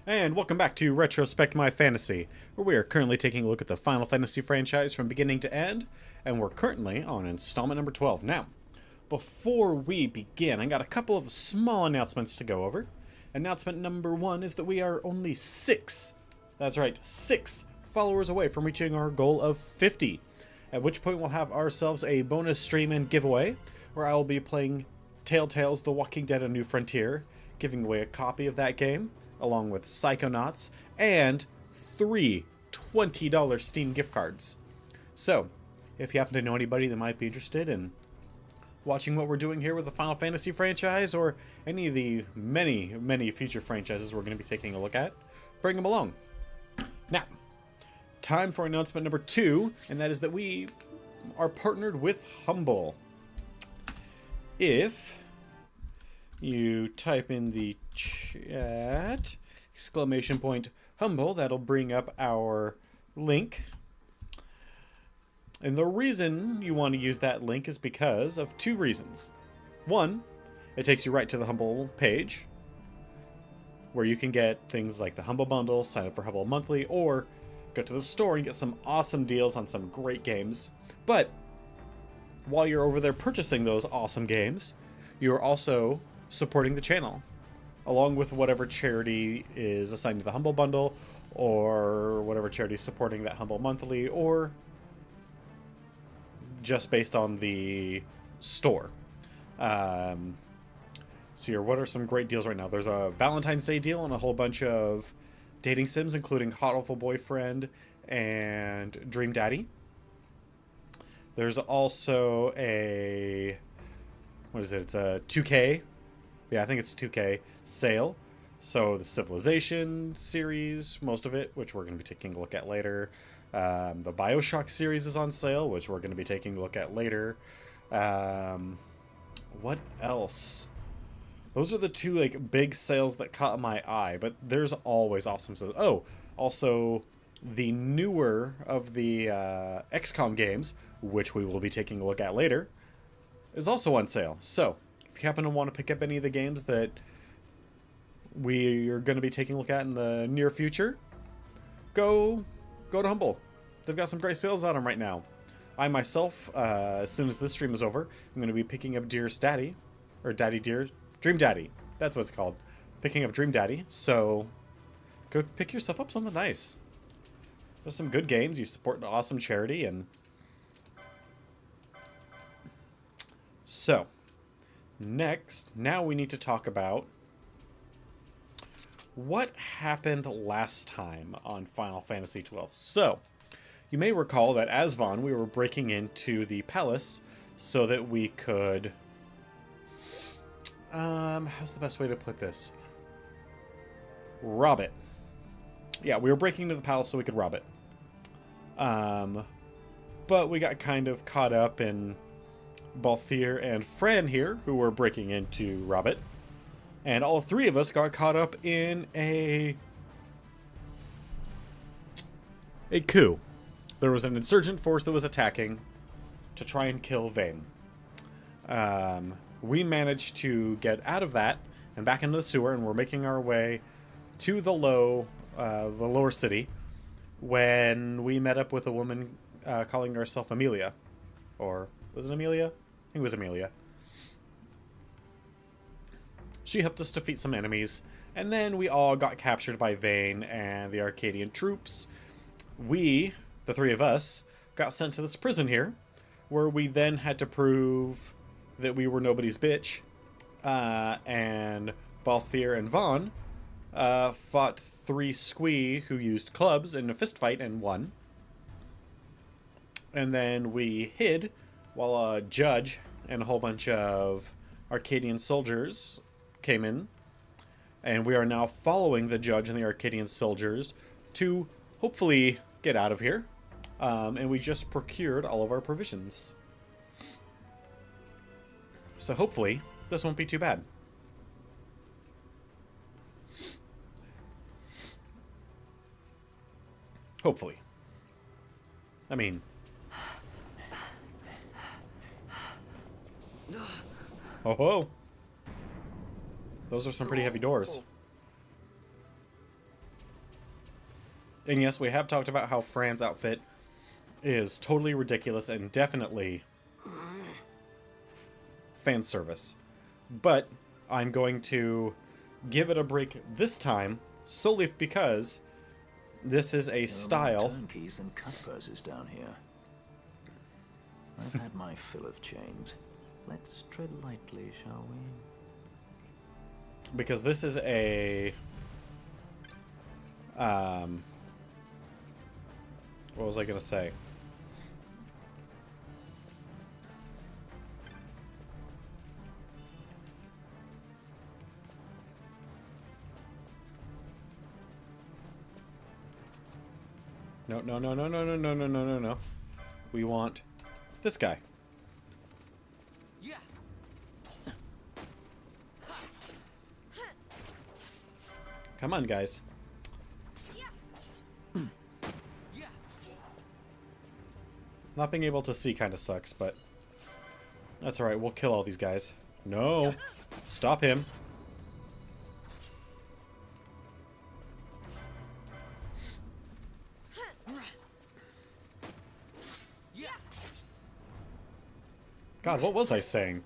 And welcome back to Retrospect My Fantasy, where we are currently taking a look at the Final Fantasy franchise from beginning to end, and we're currently on installment number 12. Now, before we begin, I got a couple of small announcements to go over. Announcement number 1 is that we are only 6, that's right, 6 followers away from reaching our goal of 50, at which point we'll have ourselves a bonus stream and giveaway, where I will be playing Telltale's The Walking Dead: A New Frontier, giving away a copy of that game, along with Psychonauts, and 3 $20 Steam gift cards. So, if you happen to know anybody that might be interested in watching what we're doing here with the Final Fantasy franchise, or any of the many, many future franchises we're going to be taking a look at, bring them along. Now, time for announcement number 2, and that is that we are partnered with Humble. If you type in the chat !Humble, that'll bring up our link. And the reason you want to use that link is because of 2 reasons. 1, it takes you right to the Humble page, where you can get things like the Humble Bundle, sign up for Humble Monthly, or go to the store and get some awesome deals on some great games. But while you're over there purchasing those awesome games, you're also supporting the channel, along with whatever charity is assigned to the Humble Bundle, or whatever charity is supporting that Humble Monthly, or just based on the store. So here, what are some great deals right now? There's a Valentine's Day deal on a whole bunch of dating sims, including Hot Awful Boyfriend and Dream Daddy. There's also a, what is it? It's a 2K. Yeah, I think it's 2K sale. So the Civilization series, most of it, which we're going to be taking a look at later. The BioShock series is on sale, which we're going to be taking a look at later. What else? Those are the 2 like big sales that caught my eye, but there's always awesome sales. Oh, also the newer of the XCOM games, which we will be taking a look at later, is also on sale. So if you happen to want to pick up any of the games that we are going to be taking a look at in the near future, go to Humble. They've got some great sales on them right now. I myself, as soon as this stream is over, I'm going to be picking up Dearest Daddy, or Daddy Dear, Dream Daddy. That's what it's called. Picking up Dream Daddy. So go pick yourself up something nice. There's some good games. You support an awesome charity, and so next, now we need to talk about what happened last time on Final Fantasy XII. So, you may recall that as Vaughn, we were breaking into the palace so that we could... how's the best way to put this? Rob it. Yeah, we were breaking into the palace so we could rob it. But we got kind of caught up in Balthier and Fran here, who were breaking into rob it. And all 3 of us got caught up in a coup. There was an insurgent force that was attacking to try and kill Vayne. We managed to get out of that and back into the sewer, and we're making our way to the lower city, when we met up with a woman calling herself Amelia. Or was it Amelia? I think it was Amelia. She helped us defeat some enemies, and then we all got captured by Vayne and the Arcadian troops. We, the 3 of us, got sent to this prison here, where we then had to prove that we were nobody's bitch, and Balthier and Vaughn fought 3 squee who used clubs in a fist fight and won. And then we hid while a judge and a whole bunch of Arcadian soldiers came in, and we are now following the judge and the Arcadian soldiers to hopefully get out of here. And we just procured all of our provisions, so hopefully this won't be too bad. Hopefully. I mean, oh ho! Those are some pretty heavy doors. And yes, we have talked about how Fran's outfit is totally ridiculous and definitely fan service. But I'm going to give it a break this time solely because this is a style. Turnkeys and cut purses down here. I've had my fill of chains. Let's tread lightly, shall we? Because this is a what was I gonna say? No, no, no, no, no, no, no, no, no, no, no. We want this guy. Yeah. Come on, guys. Not being able to see kind of sucks, but that's alright. We'll kill all these guys. No! Stop him. God, what was I saying?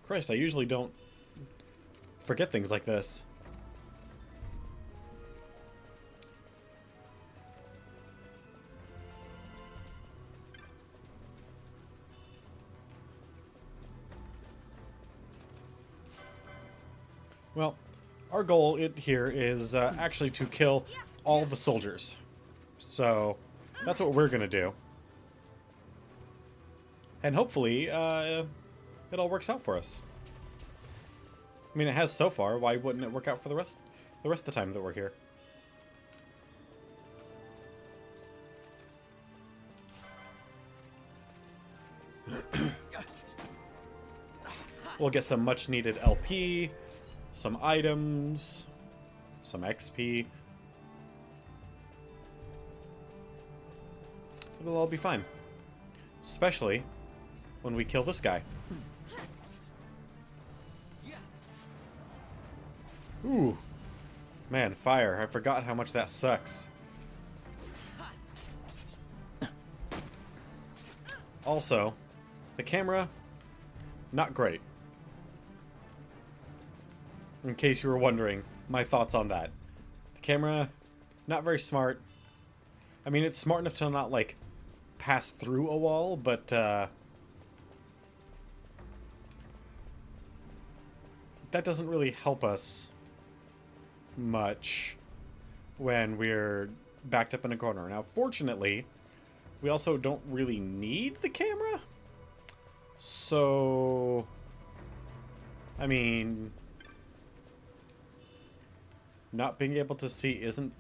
Christ, I usually don't forget things like this. Well, our goal here is actually to kill all the soldiers. So, that's what we're going to do. And hopefully, it all works out for us. I mean, it has so far. Why wouldn't it work out for the rest of the time that we're here? We'll get some much needed LP, some items, some XP. It'll all be fine. Especially when we kill this guy. Ooh. Man, fire. I forgot how much that sucks. Also, the camera, not great. In case you were wondering, my thoughts on that. The camera, not very smart. I mean, it's smart enough to not, like, pass through a wall, but, that doesn't really help us much when we're backed up in a corner. Now, fortunately, we also don't really need the camera. So, I mean, not being able to see isn't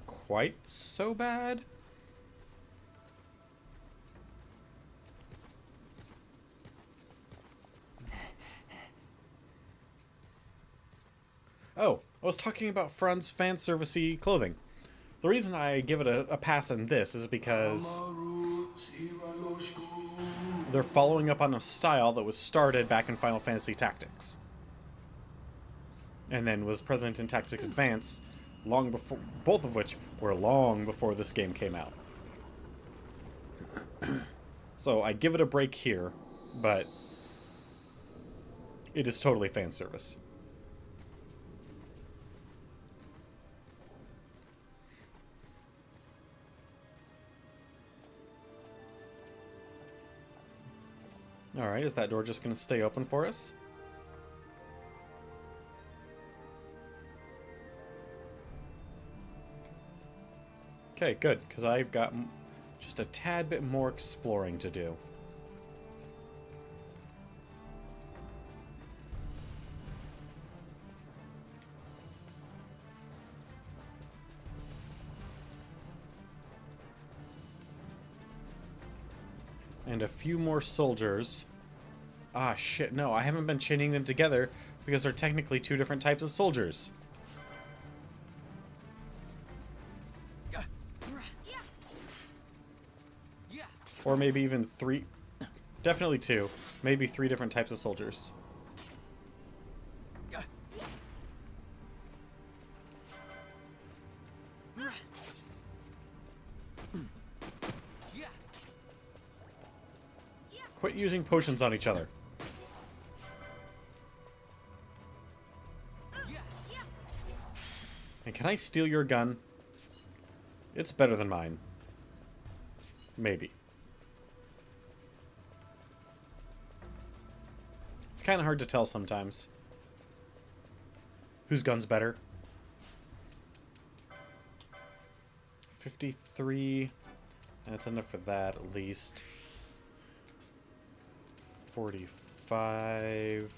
quite so bad. Oh, I was talking about Fran's fan servicey clothing. The reason I give it a pass in this is because they're following up on a style that was started back in Final Fantasy Tactics. And then was present in Tactics Advance long before, both of which were long before this game came out. So I give it a break here, but it is totally fan service. Alright, is that door just going to stay open for us? Okay, good, because I've got just a tad bit more exploring to do. And a few more soldiers. Ah, shit, no, I haven't been chaining them together because they're technically two different types of soldiers. Or maybe even three. Definitely 2. Maybe 3 different types of soldiers. Quit using potions on each other. And can I steal your gun? It's better than mine. Maybe. It's kind of hard to tell sometimes. Whose gun's better? 53. That's enough for that, at least. 45.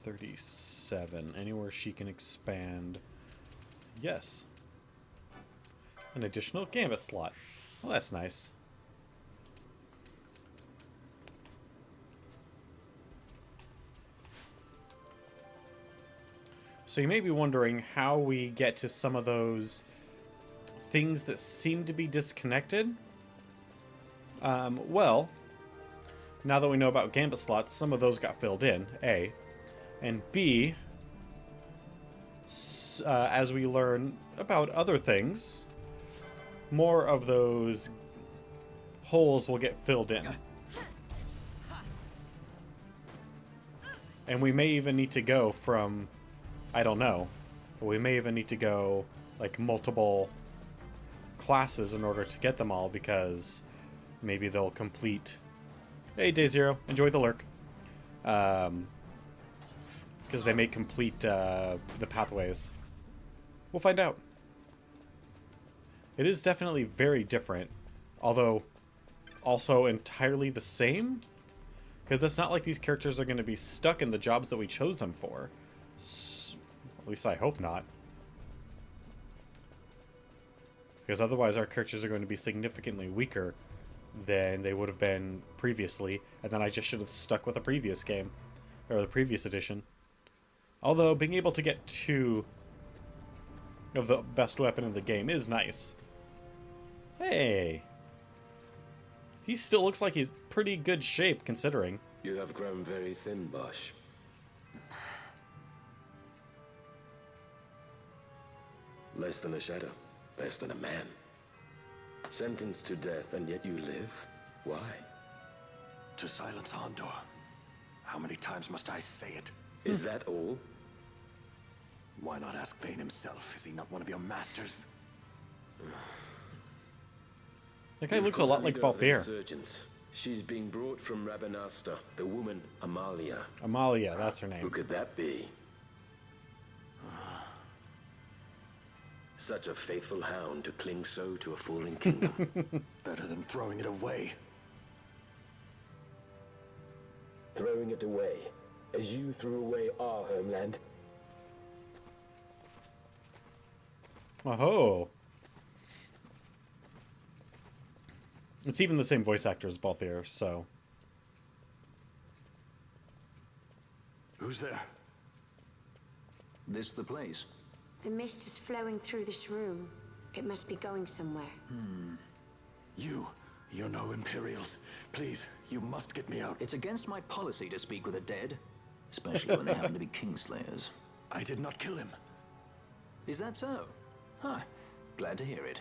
$37. Anywhere she can expand. Yes. An additional gambit slot. Well, that's nice. So you may be wondering how we get to some of those things that seem to be disconnected. Well, now that we know about gambit slots, some of those got filled in, A. And B, as we learn about other things, more of those holes will get filled in. And we may even need to go from, I don't know, but we may even need to go like multiple classes in order to get them all, because maybe they'll complete. Hey, Day Zero, enjoy the lurk. Because they may complete the pathways. We'll find out. It is definitely very different, although also entirely the same. Because it's not like these characters are going to be stuck in the jobs that we chose them for. At least I hope not. Because otherwise our characters are going to be significantly weaker than they would have been previously, and then I just should have stuck with the previous game, or the previous edition. Although, being able to get 2 of the best weapon in the game is nice. Hey! He still looks like he's pretty good shape, considering. You have grown very thin, Bosch. Less than a shadow, less than a man. Sentenced to death, and yet you live? Why? To silence Andor. How many times must I say it? Is that all? Why not ask Vane himself? Is he not one of your masters? That guy looks a lot like Balthier. Insurgents. She's being brought from Rabanasta. The woman, Amalia. Amalia, that's her Who name. could that be? Such a faithful hound to cling so to a fallen kingdom. Better than throwing it away. Throwing it away, as you threw away our homeland. Oh. It's even the same voice actor as Balthier, so. Who's there? This the place? The mist is flowing through this room. It must be going somewhere. You're no Imperials. Please, you must get me out. It's against my policy to speak with the dead, especially when they happen to be Kingslayers. I did not kill him. Is that so? Huh. Glad to hear it.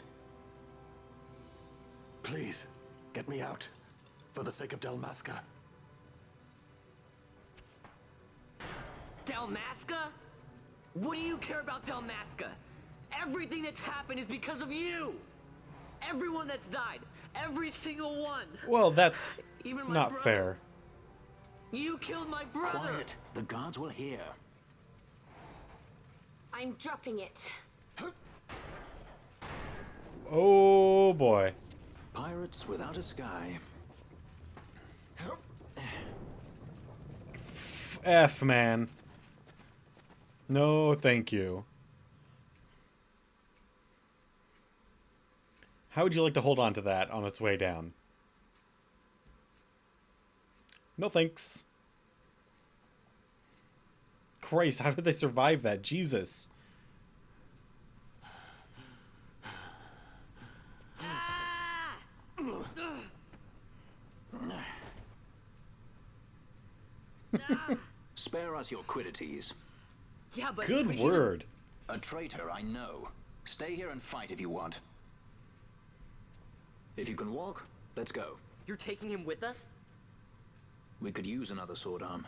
Please, get me out. For the sake of Dalmasca. Dalmasca? What do you care about Dalmasca? Everything that's happened is because of you! Everyone that's died, every single one! Well, that's Even my not brother. fair. You killed my brother! Quiet. The guards will hear. I'm dropping it. Oh boy. Pirates without a sky. F, man. No, thank you. How would you like to hold on to that on its way down? No thanks. Christ, how did they survive that? Jesus. Spare us your quiddities. Yeah, but Good he's word. A traitor, I know. Stay here and fight if you want. If you can walk, let's go. You're taking him with us? We could use another sword arm.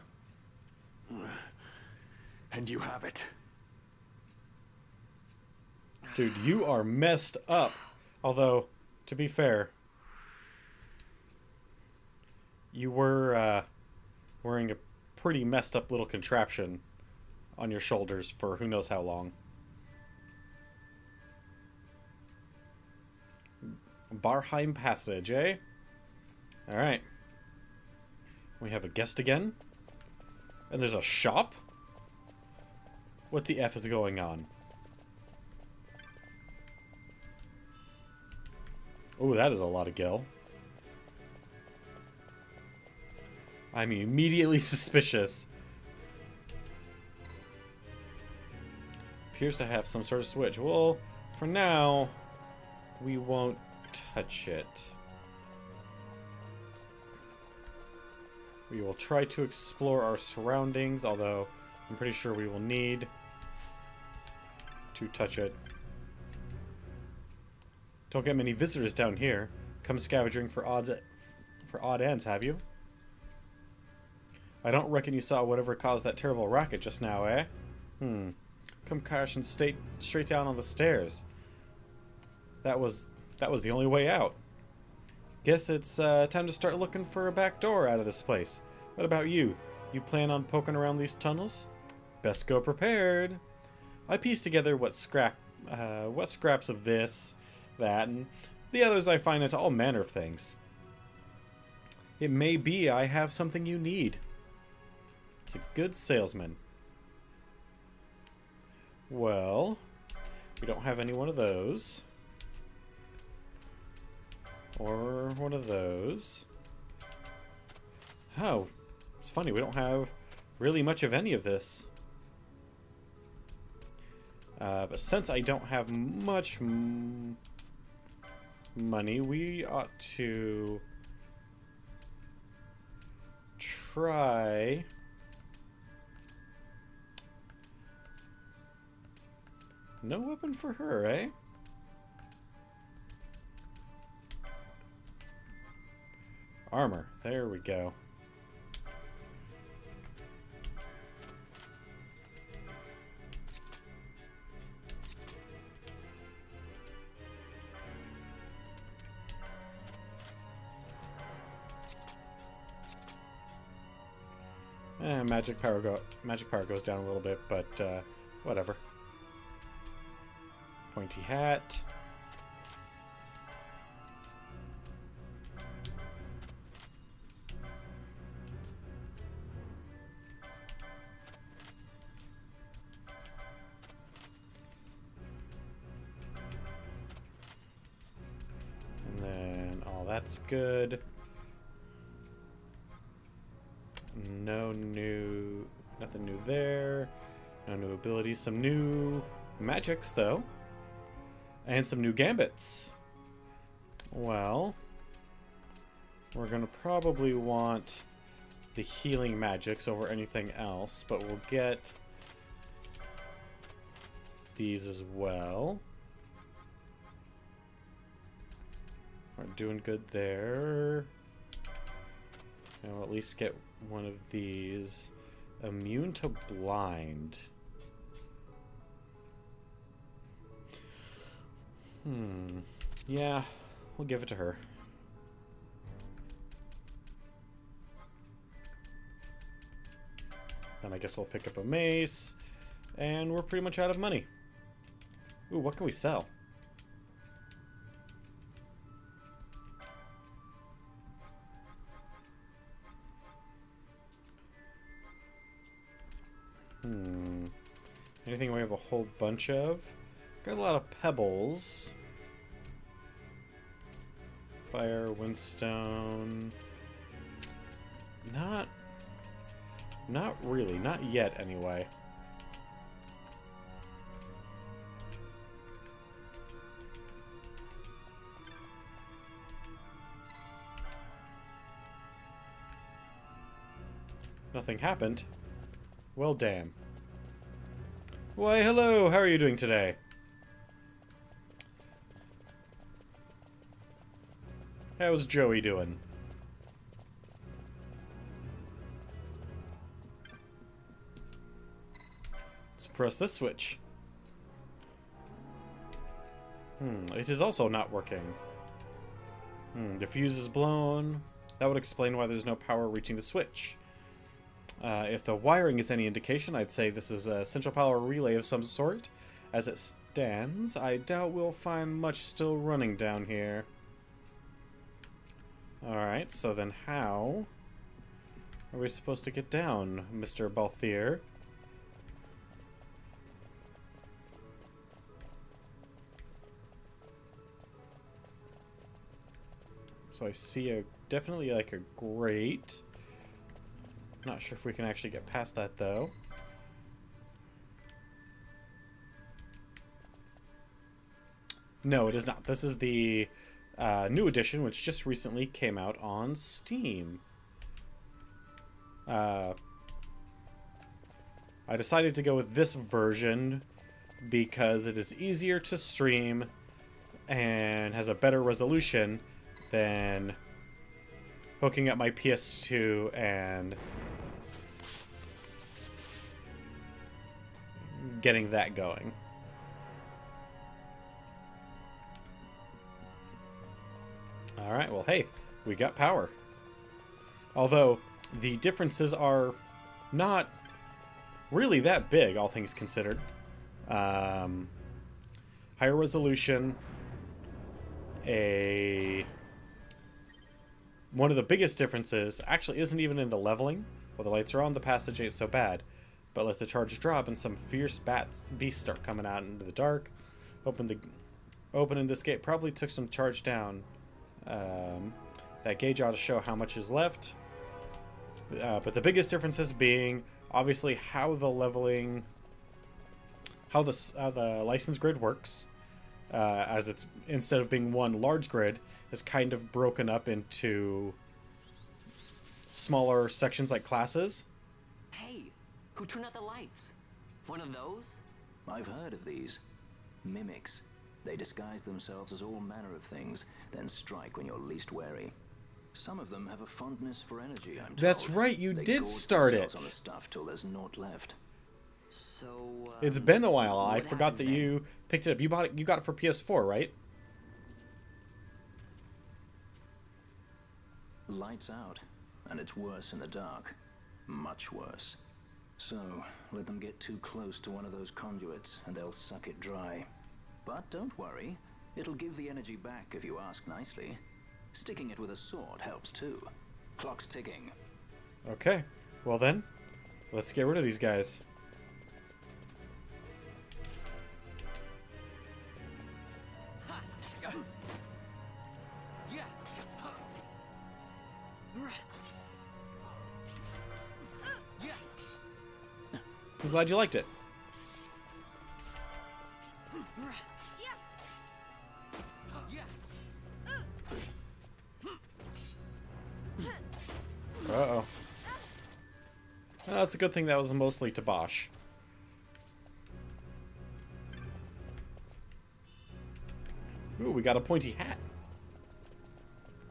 And you have it. Dude, you are messed up. Although, to be fair, you were wearing a pretty messed up little contraption on your shoulders for who knows how long. Barheim Passage, eh? Alright. We have a guest again. And there's a shop? What the F is going on? Oh, that is a lot of gil. I'm immediately suspicious. Appears to have some sort of switch. Well, for now, we won't touch it. We will try to explore our surroundings, although I'm pretty sure we will need to touch it. Don't get many visitors down here. Come scavenging for odd ends, have you? I don't reckon you saw whatever caused that terrible racket just now, eh? Come crashing straight down on the stairs. That was the only way out. Guess it's time to start looking for a back door out of this place. What about you? You plan on poking around these tunnels? Best go prepared. I pieced together what scraps of this, that, and the others I find into all manner of things. It may be I have something you need. It's a good salesman. Well, we don't have any one of those. Or one of those. Oh, it's funny, we don't have really much of any of this. But since I don't have much money, we ought to try... No weapon for her, eh? Armor. There we go. Magic power goes down a little bit, but whatever. Pointy hat. And then all that's good. Nothing new there. No new abilities. Some new magics, though. And some new gambits. Well, we're going to probably want the healing magics over anything else, but we'll get these as well. We're doing good there. And we'll at least get one of these. Immune to blind. Yeah, we'll give it to her. Then I guess we'll pick up a mace. And we're pretty much out of money. Ooh, what can we sell? Anything we have a whole bunch of? Got a lot of pebbles. Fire, windstone. Not really. Not yet, anyway. Nothing happened. Well, damn. Why, hello, how are you doing today? How's Joey doing? Let's press this switch. It is also not working. The fuse is blown. That would explain why there's no power reaching the switch. If the wiring is any indication, I'd say this is a central power relay of some sort. As it stands, I doubt we'll find much still running down here. Alright, so then how are we supposed to get down, Mr. Balthier? So I see definitely like a grate. Not sure if we can actually get past that though. No, it is not. This is the new edition, which just recently came out on Steam. I decided to go with this version because it is easier to stream and has a better resolution than hooking up my PS2 and getting that going. Alright, well, hey, we got power. Although, the differences are not really that big, all things considered. Higher resolution. One of the biggest differences actually isn't even in the leveling. While the lights are on, the passage ain't so bad. But let the charge drop and some fierce beasts start coming out into the dark. Opening this gate probably took some charge down. That gauge ought to show how much is left. But the biggest differences being obviously how the leveling, how the license grid works. As it's, instead of being one large grid, is kind of broken up into smaller sections like classes. Hey, who turned out the lights? One of those? I've heard of these. Mimics. They disguise themselves as all manner of things, then strike when you're least wary. Some of them have a fondness for energy, I'm told. That's right, you They did gorge start themselves it. on the stuff till there's naught left. So, It's been a while. I what forgot happens that then? you picked it up. You got it for PS4, right? Lights out, and it's worse in the dark. Much worse. So, let them get too close to one of those conduits, and they'll suck it dry. But don't worry, it'll give the energy back if you ask nicely. Sticking it with a sword helps too. Clock's ticking. Okay. Well then, let's get rid of these guys. I'm glad you liked it. Uh-oh. Well, it's a good thing that was mostly to Bosch. Ooh, we got a pointy hat.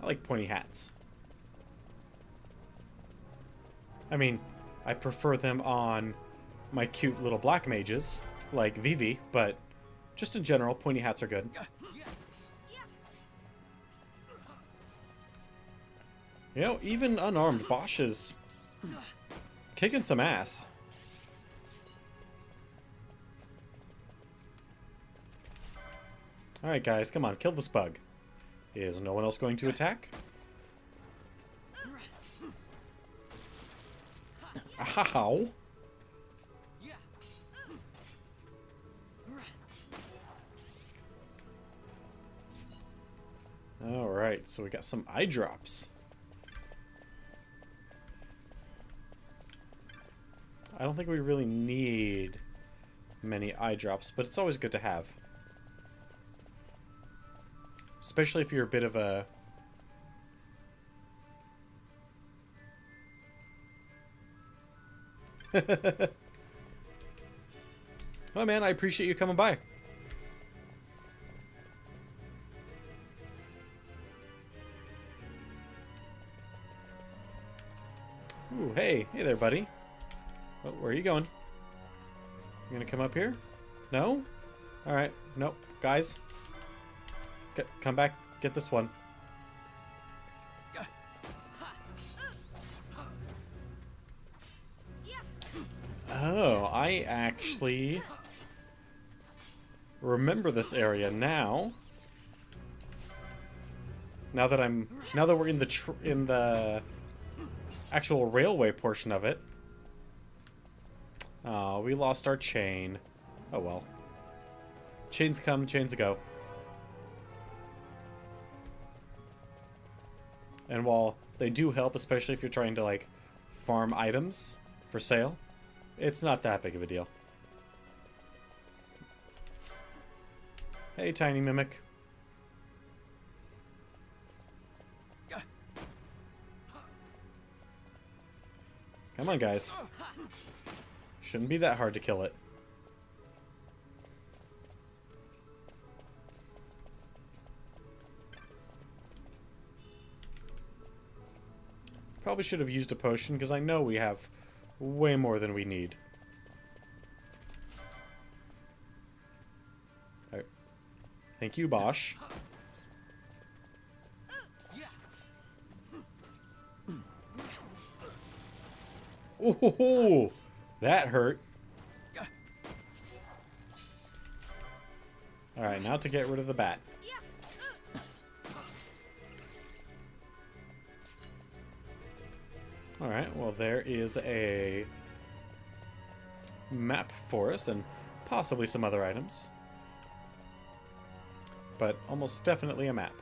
I like pointy hats. I mean, I prefer them on my cute little black mages, like Vivi, but just in general, pointy hats are good. You know, even unarmed, Bosch is kicking some ass. Alright guys, come on, kill this bug. Is no one else going to attack? Ow! Alright, so we got some eye drops. I don't think we really need many eye drops, but it's always good to have. Especially if you're a bit of a... Oh man, I appreciate you coming by. Ooh, hey there, buddy. Oh, where are you going? You gonna come up here? No? Alright, nope. Guys, come back, get this one. Oh, I actually remember this area now. Now that we're in the actual railway portion of it. Oh, we lost our chain. Oh well. Chains come, chains go. And while they do help, especially if you're trying to like farm items for sale, it's not that big of a deal. Hey, tiny mimic. Come on, guys. Shouldn't be that hard to kill it. Probably should have used a potion, because I know we have way more than we need. Alright. Thank you, Bosch. Oh, that hurt. Alright, now to get rid of the bat. Alright, well there is a map for us and possibly some other items. But almost definitely a map.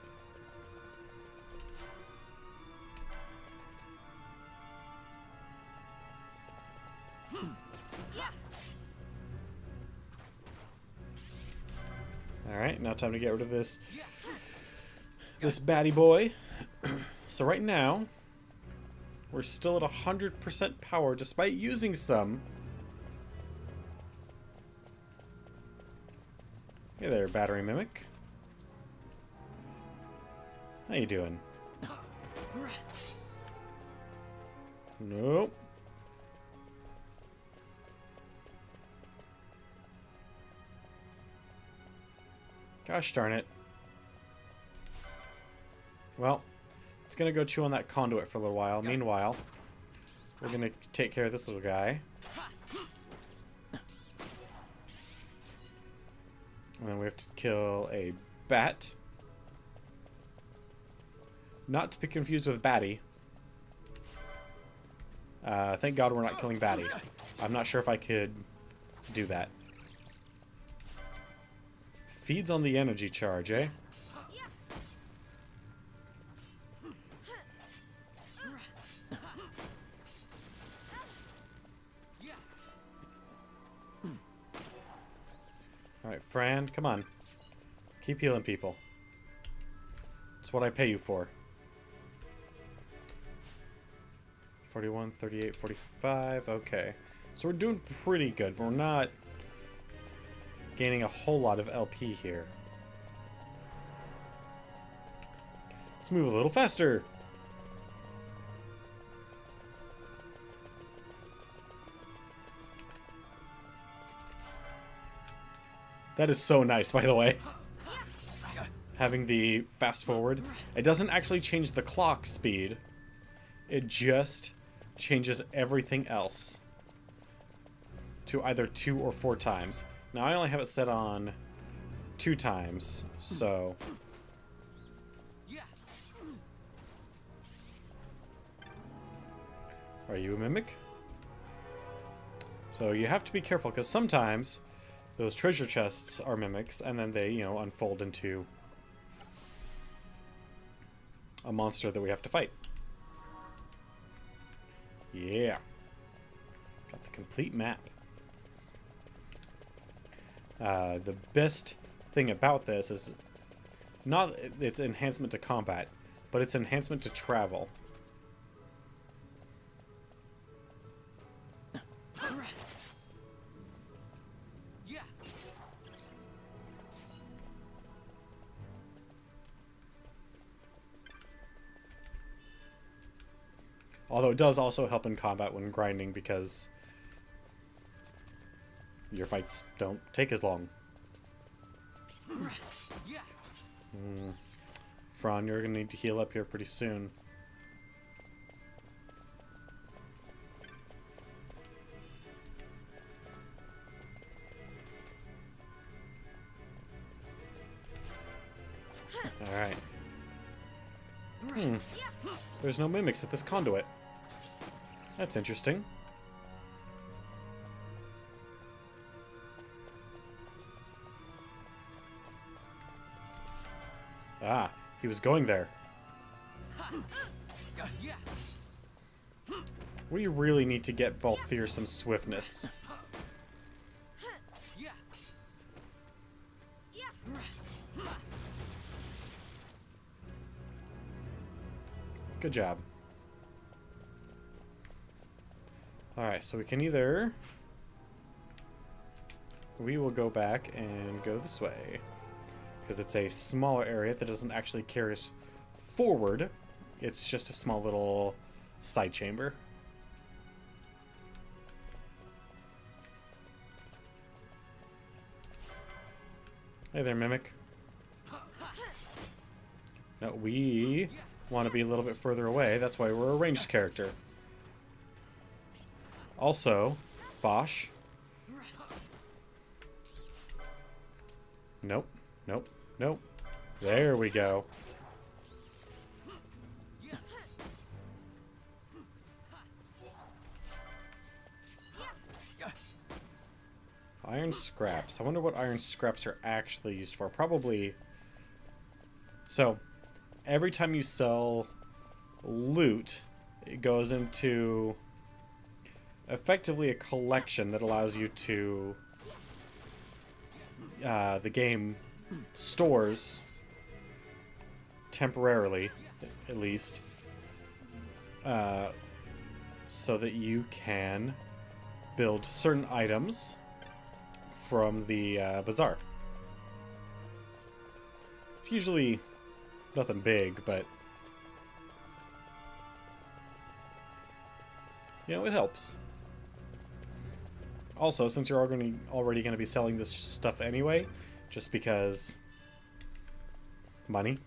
Alright, now time to get rid of this baddie boy. So right now, we're still at 100% power despite using some. Hey there, battery mimic. How you doing? Nope. Gosh darn it. Well, it's gonna go chew on that conduit for a little while. Meanwhile, we're gonna take care of this little guy. And then we have to kill a bat. Not to be confused with Batty. Thank God we're not killing Batty. I'm not sure if I could do that. Feeds on the energy charge, eh? Alright, Fran, come on. Keep healing people. That's what I pay you for. 41, 38, 45. Okay. So we're doing pretty good. We're not gaining a whole lot of LP here. Let's move a little faster. That is so nice, by the way. Having the fast forward. It doesn't actually change the clock speed. It just changes everything else to either 2 or 4 times. Now I only have it set on 2 times, so... Are you a mimic? So you have to be careful, because sometimes those treasure chests are mimics, and then they, you know, unfold into a monster that we have to fight. Yeah. Got the complete map. The best thing about this is not its enhancement to combat, but its enhancement to travel. Although it does also help in combat when grinding because your fights don't take as long. Fran, you're going to need to heal up here pretty soon. Alright. There's no mimics at this conduit. That's interesting. Ah, he was going there. We really need to get Balthier some swiftness. Good job. Alright, so we can either... We will go back and go this way. Because it's a smaller area that doesn't actually carry us forward. It's just a small little side chamber. Hey there, Mimic. No, we want to be a little bit further away. That's why we're a ranged character. Also, Bosch. Nope, nope, nope. There we go. Iron scraps. I wonder what iron scraps are actually used for. Probably... So, every time you sell loot, it goes into effectively a collection that allows you to... the game stores, temporarily, at least, so that you can build certain items from the bazaar. It's usually nothing big, but you know, it helps. Also, since you're already going to be selling this stuff anyway, just because money,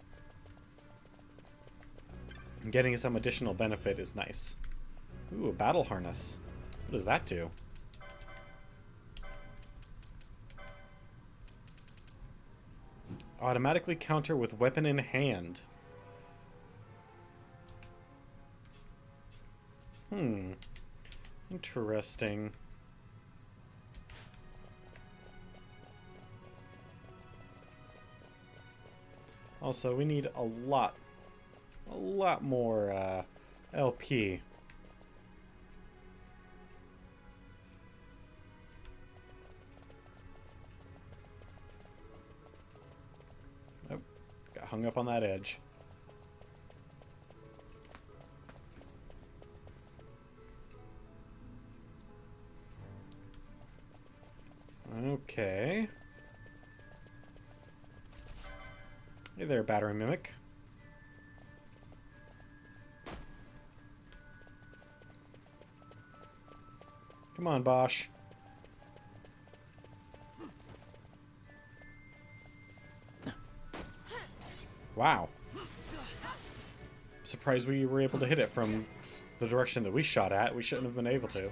and getting some additional benefit is nice. Ooh, a battle harness. What does that do? Automatically counter with weapon in hand. Interesting. Also, we need a lot more LP. Oh, got hung up on that edge. Okay. Hey there, Battery Mimic. Come on, Bosch. Wow. I'm surprised we were able to hit it from the direction that we shot at. We shouldn't have been able to.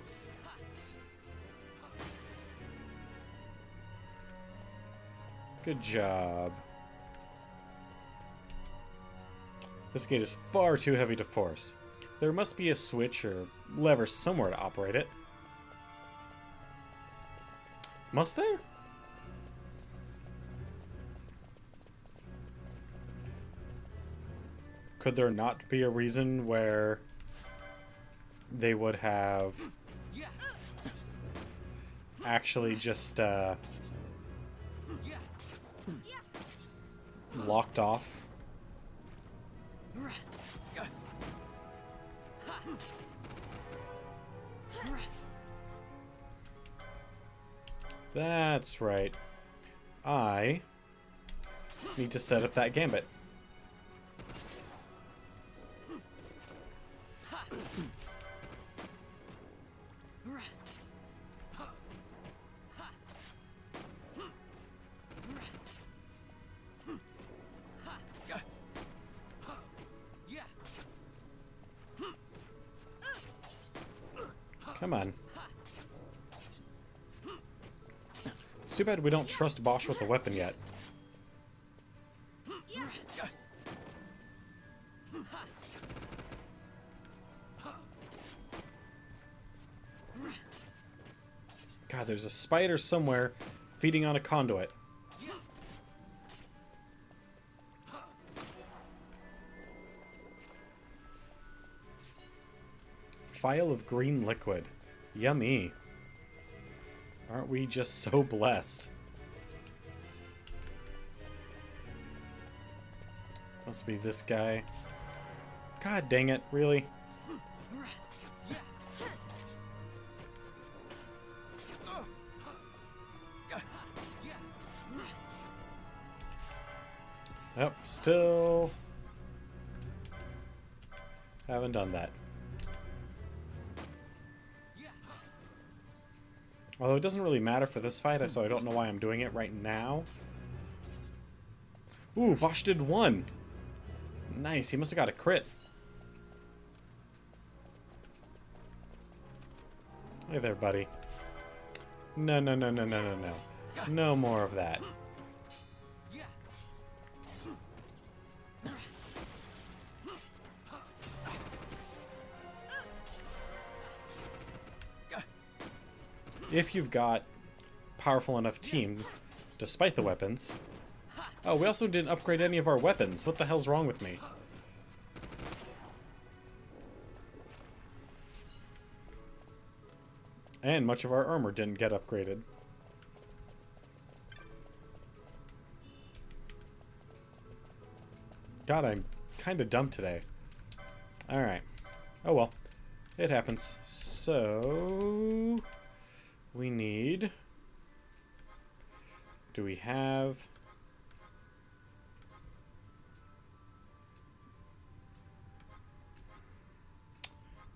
Good job. This gate is far too heavy to force. There must be a switch or lever somewhere to operate it. Must there? Could there not be a reason where they would have actually just locked off? That's right. I need to set up that gambit. Come on. It's too bad we don't trust Bosch with a weapon yet. God, there's a spider somewhere feeding on a conduit. Phial of green liquid. Yummy. Aren't we just so blessed? Must be this guy. God dang it, really? Yep, still haven't done that. Although it doesn't really matter for this fight, so I don't know why I'm doing it right now. Ooh, Bosch did 1. Nice, he must have got a crit. Hey there, buddy. No, no, no, no, no, no, no. No more of that. If you've got powerful enough team, despite the weapons. Oh, we also didn't upgrade any of our weapons. What the hell's wrong with me? And much of our armor didn't get upgraded. God, I'm kind of dumb today. Alright. Oh well. It happens. So... we need... do we have...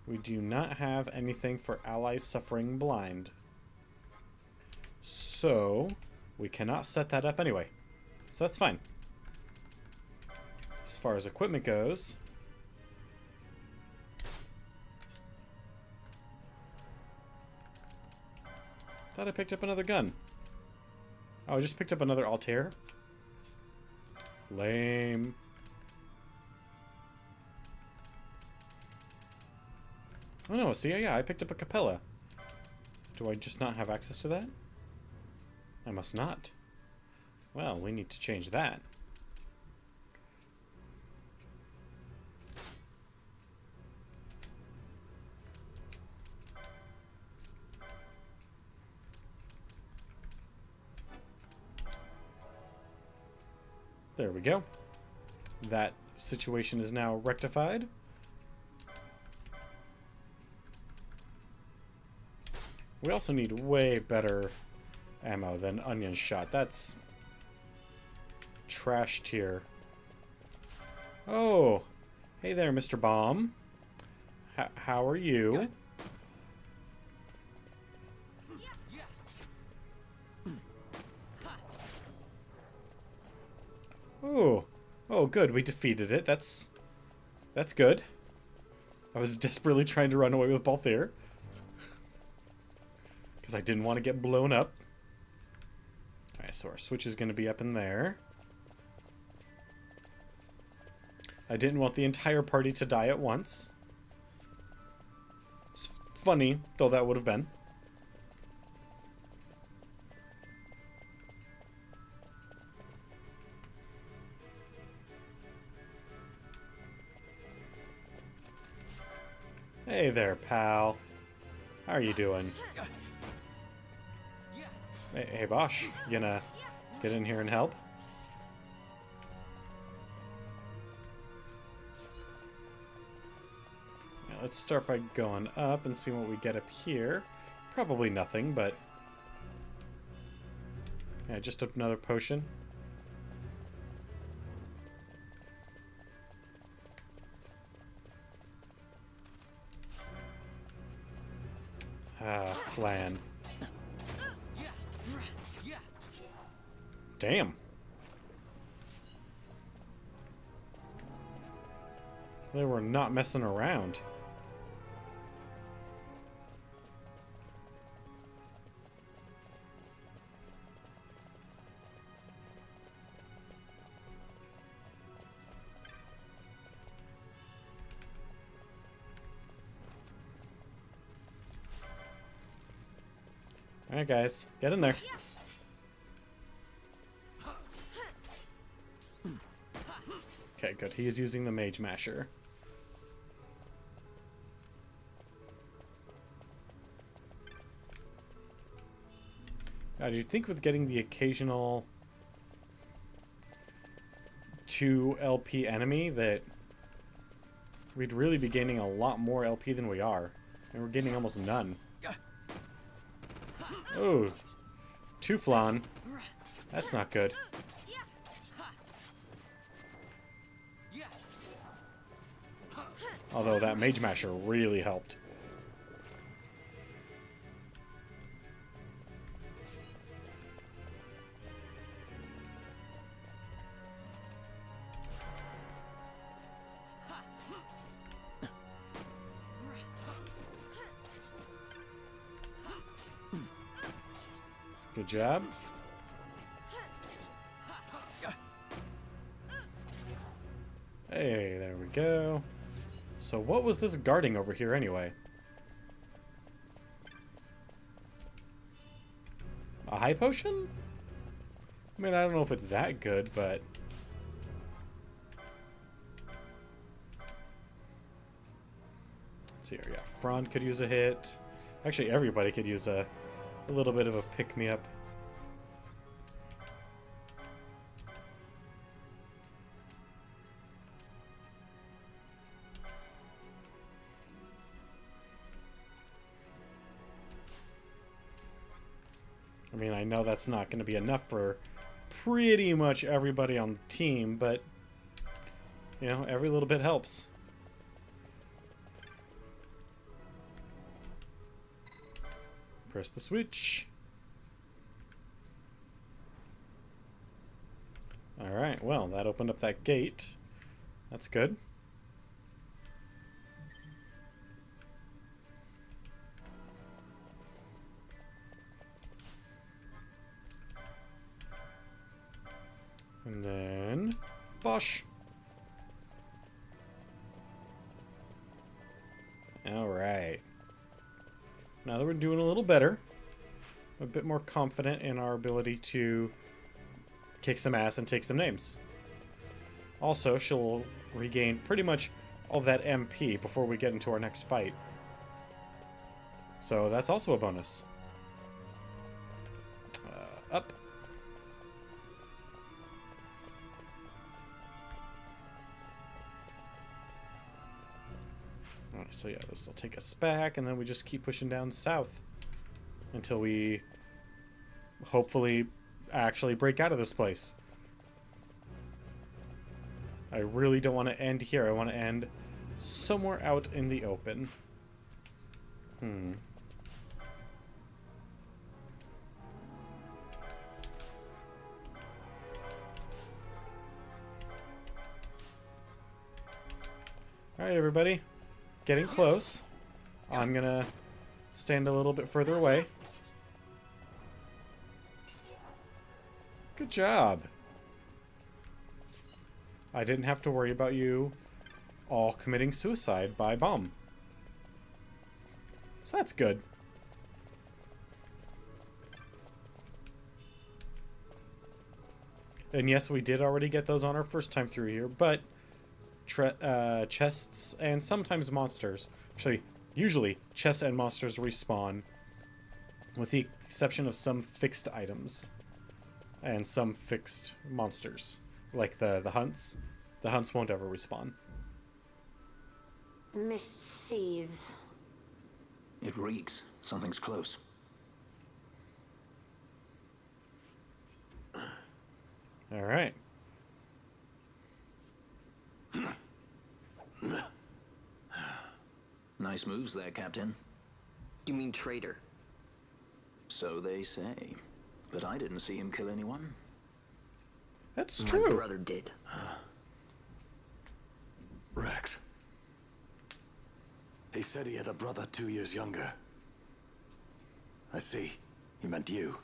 we do not have anything for allies suffering blind. So, we cannot set that up anyway. So that's fine. As far as equipment goes... thought I picked up another gun. Oh, I just picked up another Altair? Lame. Oh no, see, yeah, I picked up a Capella. Do I just not have access to that? I must not. Well, we need to change that. There we go. That situation is now rectified. We also need way better ammo than onion shot. That's trash tier. Oh, hey there, Mr. Bomb. How are you? Oh, oh, good. We defeated it. That's good. I was desperately trying to run away with Balthier. Because I didn't want to get blown up. Alright, so our switch is going to be up in there. I didn't want the entire party to die at once. It's funny, though that would have been. Hey there, pal. How are you doing? Hey, Bosch, you gonna get in here and help? Yeah, let's start by going up and see what we get up here. Probably nothing, but... yeah, just another potion. Ah, Flan. Damn. They were not messing around. Alright, guys. Get in there. Okay, good. He is using the Mage Masher. Now, do you think with getting the occasional 2 LP enemy that we'd really be gaining a lot more LP than we are? And we're gaining almost none. Oh, 2 Flan. That's not good. Although that Mage Masher really helped. Good job. Hey, there we go. So what was this guarding over here anyway? A high potion? I mean, I don't know if it's that good, but... Let's see here, yeah. Frond could use a hit. Actually, everybody could use a little bit of a pick-me-up. I mean, I know that's not going to be enough for pretty much everybody on the team, but, you know, every little bit helps. Press the switch. Alright, well, that opened up that gate. That's good. And then... Bosh! Alright. Now that we're doing a little better, I'm a bit more confident in our ability to kick some ass and take some names. Also, she'll regain pretty much all that MP before we get into our next fight. So that's also a bonus. Up. Alright, so yeah, this will take us back, and then we just keep pushing down south until we hopefully actually break out of this place. I really don't want to end here. I want to end somewhere out in the open. Alright, everybody. Getting close. I'm gonna stand a little bit further away. Good job. I didn't have to worry about you all committing suicide by bomb. So that's good. And yes, we did already get those on our first time through here, but chests and sometimes monsters. Actually, usually chests and monsters respawn, with the exception of some fixed items and some fixed monsters, like the hunts. The hunts won't ever respawn. Mist seethes. It reeks. Something's close. All right. Nice moves there, Captain. You mean traitor? So they say. But I didn't see him kill anyone. That's My true. brother did. Rex. He said he had a brother 2 years younger. I see. He meant you.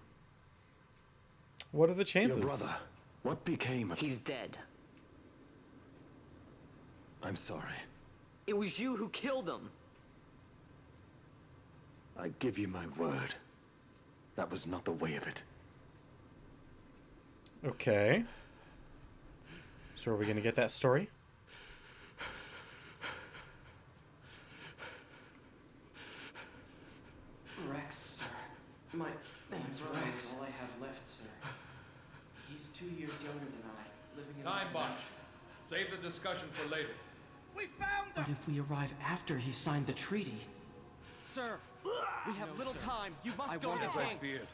What are the Your chances? brother. What became of... He's dead. I'm sorry. It was you who killed him. I give you my word. That was not the way of it. Okay. So are we going to get that story? Rex, sir. My name's Rex. All I have left, sir. He's 2 years younger than I, living in Time box. Save the discussion for later. We found them! But if we arrive after he signed the treaty... Sir, we have little time. You must go Just to as the I tank. feared.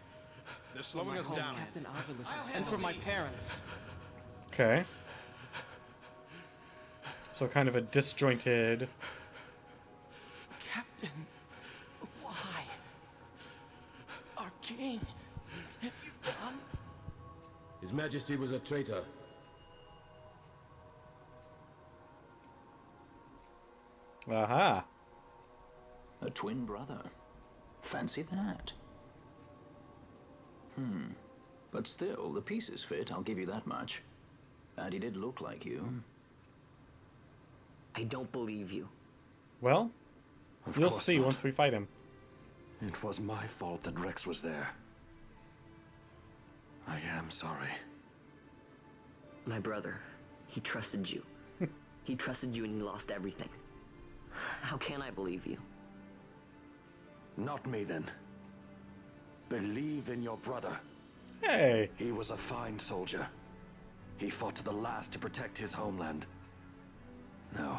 They're For slowing my us home, down. Captain Ozilus's, and for my parents. Okay. So kind of a disjointed... Captain, why? Our king, have you done? His Majesty was a traitor. Aha. A twin brother. Fancy that. But still, the pieces fit, I'll give you that much. And he did look like you. I don't believe you. Well, Of you'll course see not. once we fight him. It was my fault that Rex was there. I am sorry. My brother, he trusted you. He trusted you and he lost everything. How can I believe you? Not me, then. Believe in your brother. Hey. He was a fine soldier. He fought to the last to protect his homeland. No.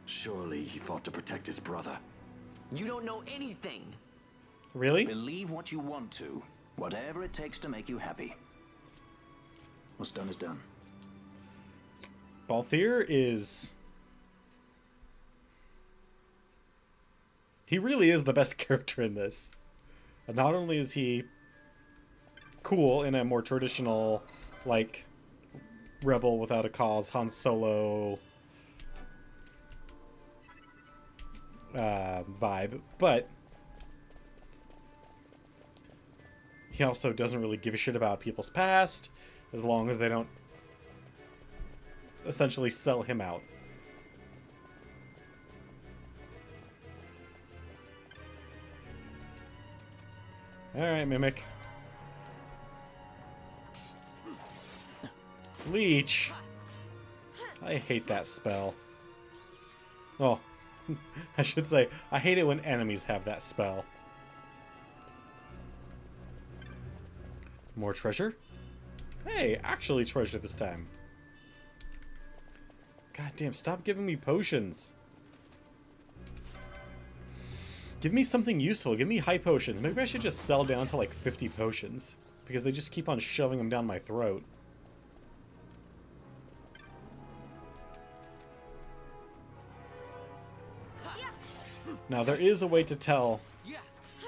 Surely he fought to protect his brother. You don't know anything. Really? Believe what you want to. Whatever it takes to make you happy. What's done is done. Balthier is... He really is the best character in this. And not only is he cool in a more traditional, like, rebel without a cause, Han Solo vibe, but he also doesn't really give a shit about people's past, as long as they don't essentially sell him out. Alright, Mimic. Leech. I hate that spell. Oh, I should say, I hate it when enemies have that spell. More treasure? Hey, actually treasure this time. God damn, stop giving me potions. Give me something useful. Give me high potions. Maybe I should just sell down to like 50 potions, because they just keep on shoving them down my throat. Now, there is a way to tell.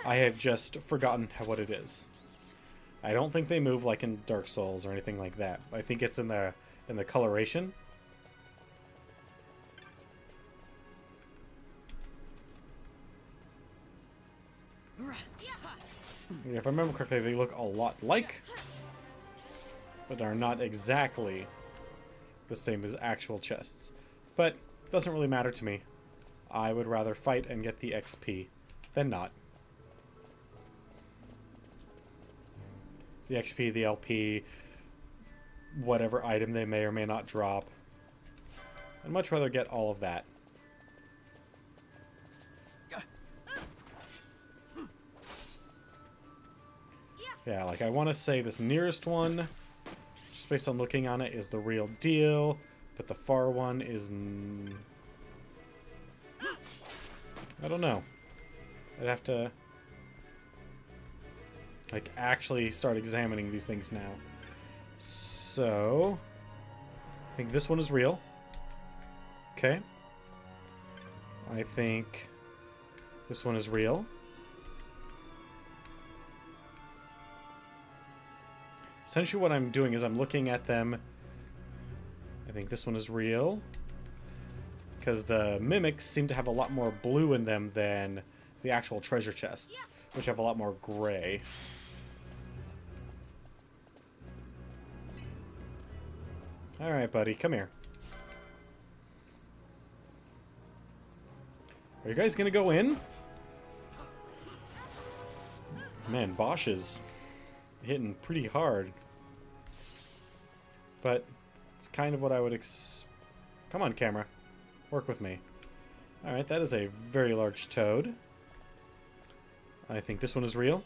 I have just forgotten what it is. I don't think they move like in Dark Souls or anything like that. I think it's in the coloration. If I remember correctly, they look a lot like, but are not exactly the same as actual chests. But it doesn't really matter to me. I would rather fight and get the XP than not. The XP, the LP, whatever item they may or may not drop. I'd much rather get all of that. Yeah, like I want to say this nearest one, just based on looking on it, is the real deal, but the far one is... I don't know. I'd have to, like, actually start examining these things now. So, I think this one is real. Okay. I think this one is real. Essentially what I'm doing is I'm looking at them. I think this one is real. Because the mimics seem to have a lot more blue in them than the actual treasure chests, which have a lot more gray. Alright, buddy, come here. Are you guys gonna go in? Man, Bosch is hitting pretty hard. But it's kind of what I would Come on, camera. Work with me. Alright, that is a very large toad. I think this one is real.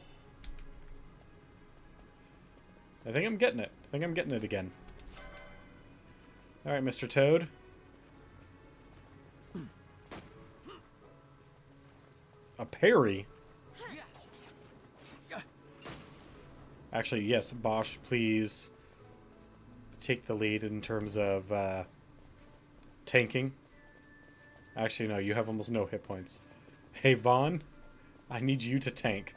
I think I'm getting it. I think I'm getting it again. Alright, Mr. Toad. A parry? Actually, yes, Bosch, please take the lead in terms of tanking. Actually, no, you have almost no hit points. Hey, Vaughn, I need you to tank.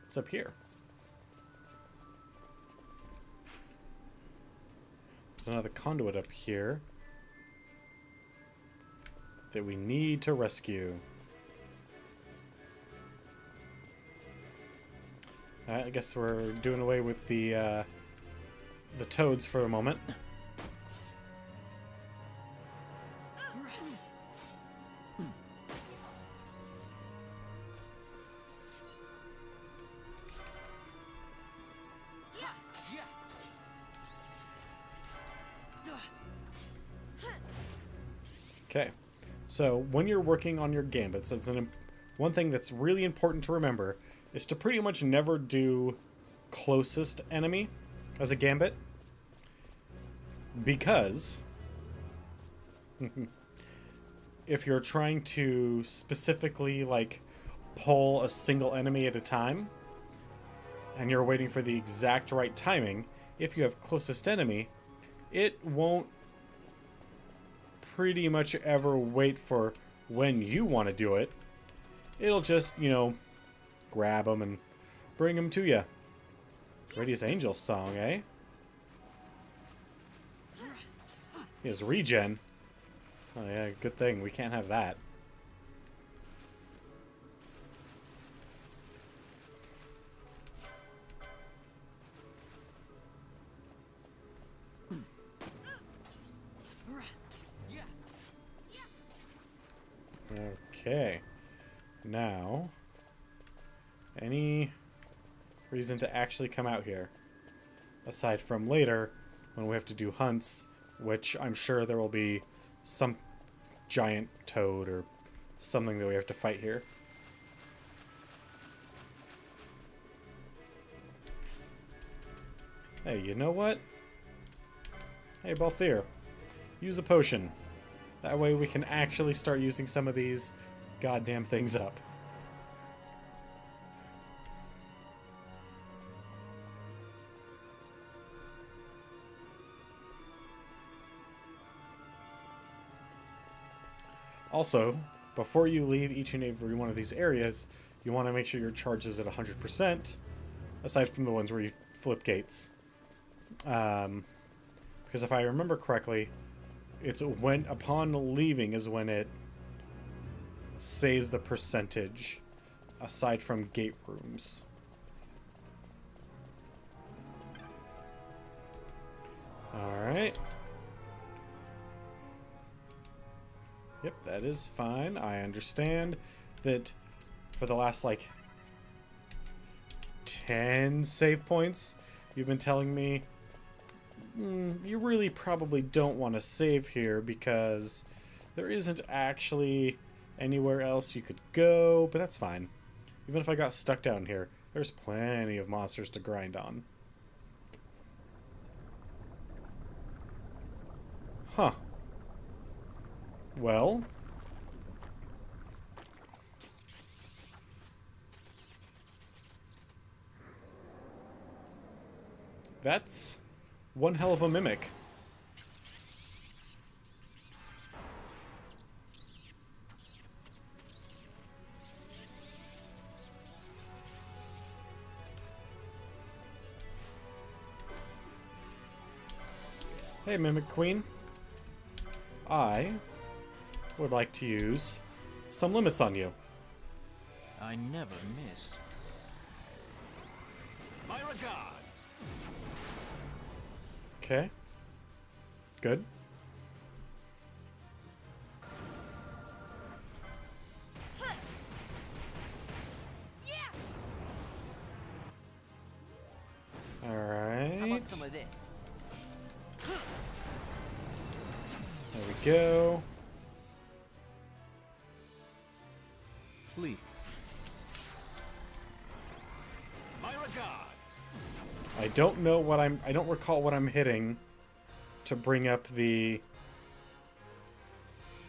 What's up here? There's another conduit up here that we need to rescue. Alright, I guess we're doing away with the toads for a moment. Okay, so when you're working on your gambits, one thing that's really important to remember is to pretty much never do closest enemy as a gambit, because if you're trying to specifically like pull a single enemy at a time and you're waiting for the exact right timing, if you have closest enemy, it won't pretty much ever wait for when you want to do it. It'll just, you know, grab them and bring them to you. Radius Angel's song, eh? He has regen. Oh yeah, good thing. We can't have that. Okay. Now, any reason to actually come out here? Aside from later, when we have to do hunts, which I'm sure there will be some giant toad or something that we have to fight here. Hey, you know what? Hey, Balthier, use a potion. That way we can actually start using some of these goddamn things up. Also, before you leave each and every one of these areas, you want to make sure your charge is at 100%, aside from the ones where you flip gates. Because if I remember correctly, it's when upon leaving is when it saves the percentage, aside from gate rooms. Alright. Yep, that is fine. I understand that for the last, like, 10 save points, you've been telling me you really probably don't want to save here because there isn't actually anywhere else you could go, but that's fine. Even if I got stuck down here, there's plenty of monsters to grind on. Huh. Well, that's one hell of a mimic. Hey, Mimic Queen. I would like to use some limits on you. I never miss. My regards. Okay. Good. right. some of this? There we go. Please. My regards. I don't know what I don't recall what I'm hitting to bring up the,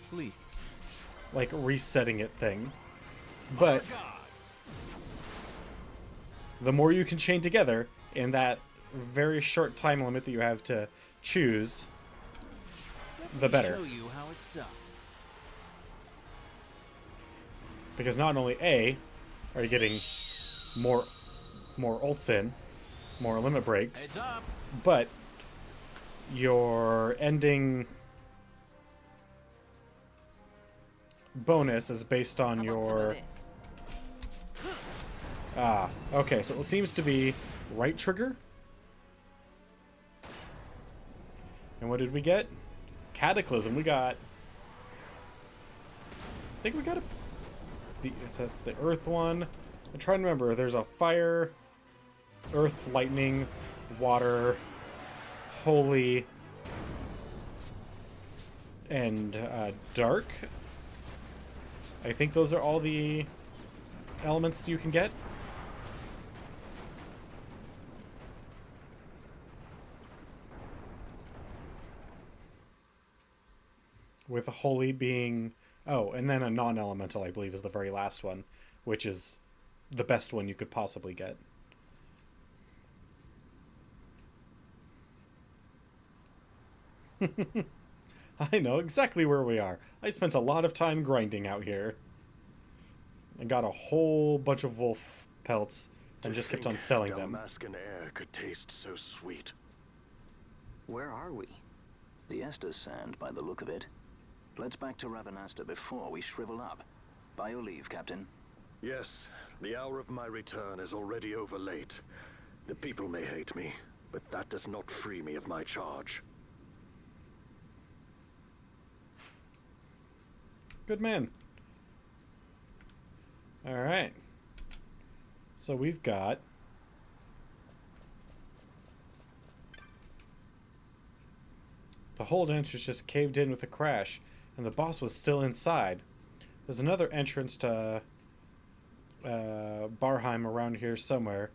Please. like, resetting it thing. But the more you can chain together in that very short time limit that you have to choose, the better. Show you how it's done. Because not only A, are you getting more ults in, more limit breaks, Heads up. but your ending bonus is based on How about some of your... this? Ah, okay, so it seems to be right trigger. And what did we get? Cataclysm. We got... I think we got a... so that's the earth one. I'm trying to remember. There's a fire, earth, lightning, water, holy, and dark. I think those are all the elements you can get. With holy being... Oh, and then a non-elemental, I believe, is the very last one, which is the best one you could possibly get. I know exactly where we are. I spent a lot of time grinding out here. I got a whole bunch of wolf pelts and just kept on selling them. Damascus air could taste so sweet. Where are we? The Estes Sand, by the look of it. Let's back to Rabanasta before we shrivel up. By your leave, Captain. Yes, the hour of my return is already over late. The people may hate me, but that does not free me of my charge. Good man. Alright. So we've got... The hold entrance just caved in with a crash, and the boss was still inside. There's another entrance to Barheim around here somewhere,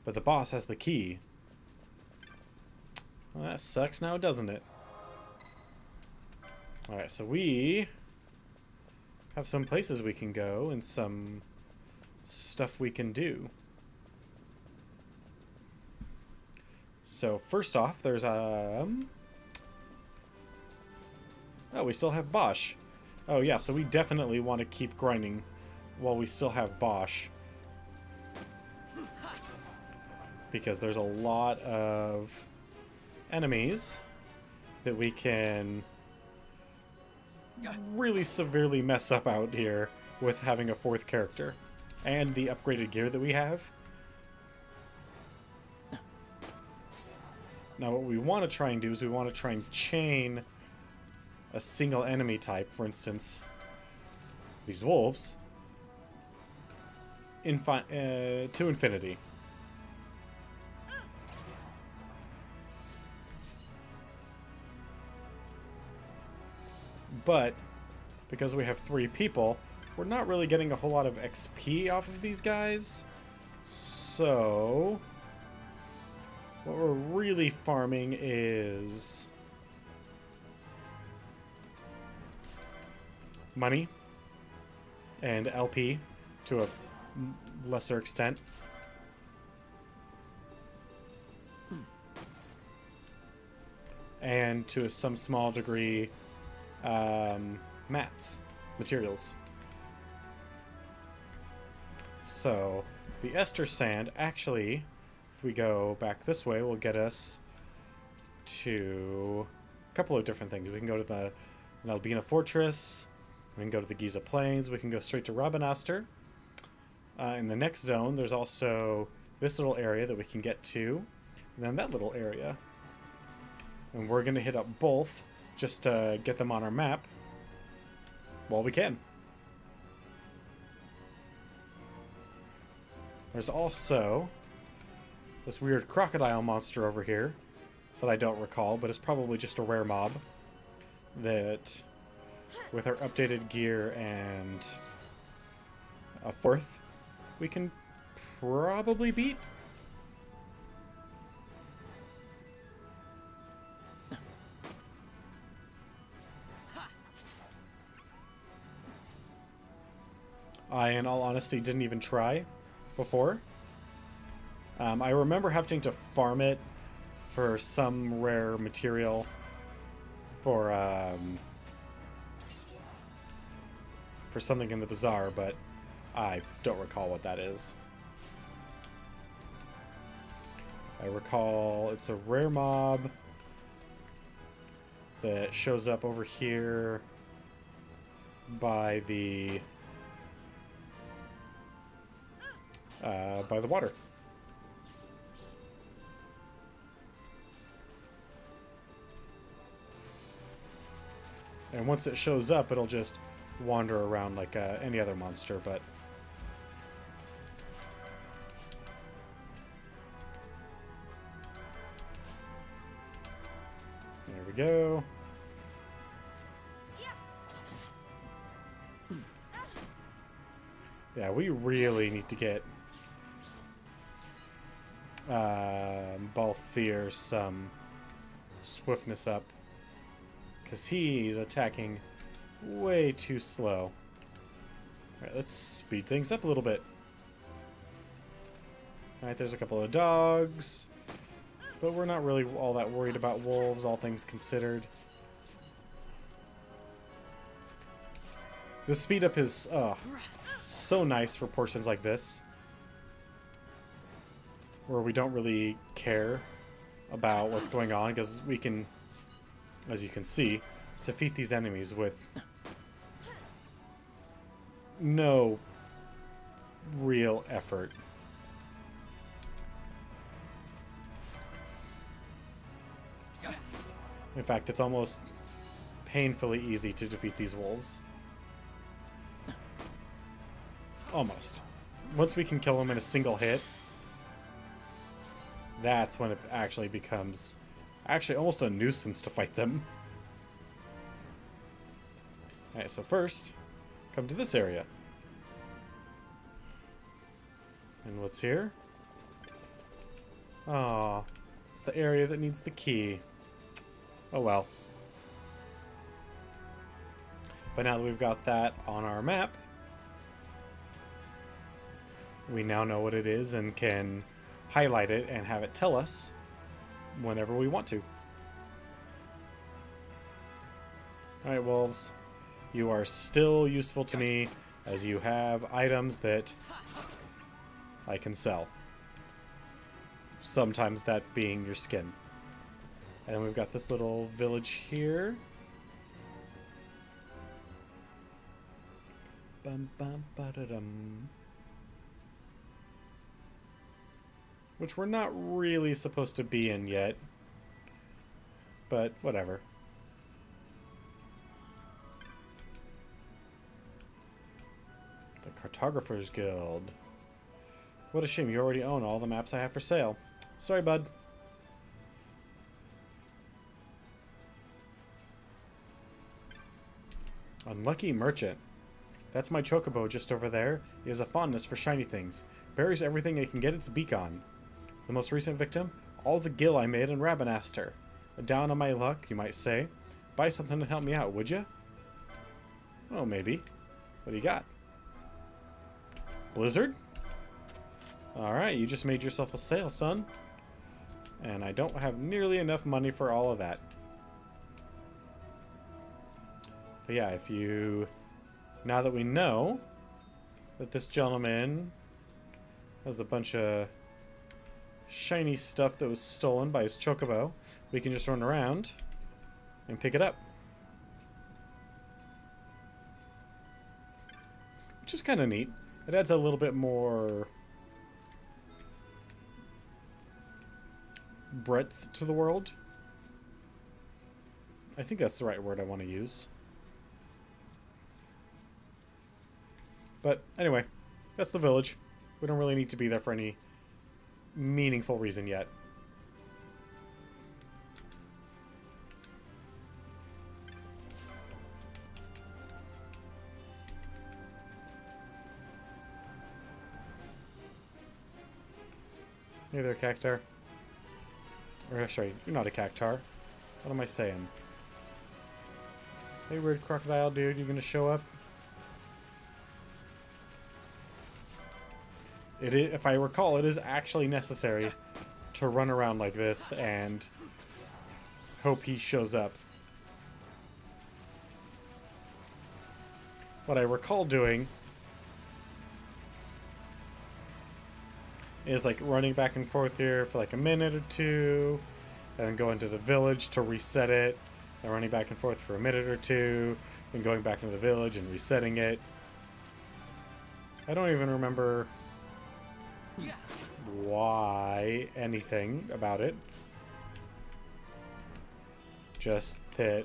but the boss has the key. Well, that sucks now, doesn't it? Alright, so we have some places we can go and some stuff we can do. So first off, there's oh, we still have Bosch. Oh yeah, so we definitely want to keep grinding while we still have Bosch. Because there's a lot of enemies that we can really severely mess up out here with having a fourth character. And the upgraded gear that we have. Now what we want to try and do is we want to try and chain a single enemy type, for instance, these wolves, to infinity. But because we have 3 people, we're not really getting a whole lot of XP off of these guys. So what we're really farming is money and LP to a lesser extent. And to some small degree, mats, materials. So the ester sand actually, if we go back this way, will get us to a couple of different things. We can go to the Albina Fortress. We can go to the Giza Plains. We can go straight to Rabanastre. In the next zone, there's also this little area that we can get to, and then that little area. And we're going to hit up both just to get them on our map while we can. There's also this weird crocodile monster over here that I don't recall, but it's probably just a rare mob that, with our updated gear and a fourth, we can probably beat. I, in all honesty, didn't even try before. I remember having to farm it for some rare material for something in the bazaar, but I don't recall what that is. I recall it's a rare mob that shows up over here by the water. And once it shows up, it'll just wander around like any other monster, but there we go. Yeah, we really need to get Balthier some swiftness up, because he's attacking way too slow. Alright, let's speed things up a little bit. Alright, there's a couple of dogs, but we're not really all that worried about wolves, all things considered. The speed up is so nice for portions like this, where we don't really care about what's going on, because we can, as you can see, defeat these enemies with no real effort. In fact, it's almost painfully easy to defeat these wolves. Almost. Once we can kill them in a single hit, that's when it actually becomes almost a nuisance to fight them. Alright, so first, come to this area. And what's here? Aw, it's the area that needs the key. Oh well. But now that we've got that on our map, we now know what it is and can highlight it and have it tell us whenever we want to. Alright, wolves. You are still useful to me, as you have items that I can sell. Sometimes that being your skin. And then we've got this little village here. Bum, bum, ba-da-dum. Which we're not really supposed to be in yet. But whatever. The Cartographers Guild. What a shame, you already own all the maps I have for sale. Sorry, bud. Unlucky Merchant. That's my chocobo just over there. He has a fondness for shiny things. Buries everything it can get its beak on. The most recent victim? All the gil I made in Rabanastre. Down on my luck, you might say. Buy something to help me out, would ya? Oh, maybe. What do you got? Blizzard? Alright, you just made yourself a sale, son. And I don't have nearly enough money for all of that. But yeah, if you... Now that we know that this gentleman has a bunch of shiny stuff that was stolen by his chocobo, we can just run around and pick it up. Which is kind of neat. It adds a little bit more breadth to the world. I think that's the right word I want to use. But anyway, that's the village. We don't really need to be there for any meaningful reason yet. Hey there, Cactar. Or, sorry, you're not a Cactar. What am I saying? Hey, weird crocodile dude, you gonna show up? If I recall, it is actually necessary to run around like this and hope he shows up. What I recall doing is like running back and forth here for like a minute or two, and then going to the village to reset it, and running back and forth for a minute or two, then going back into the village and resetting it. I don't even remember why anything about it. Just that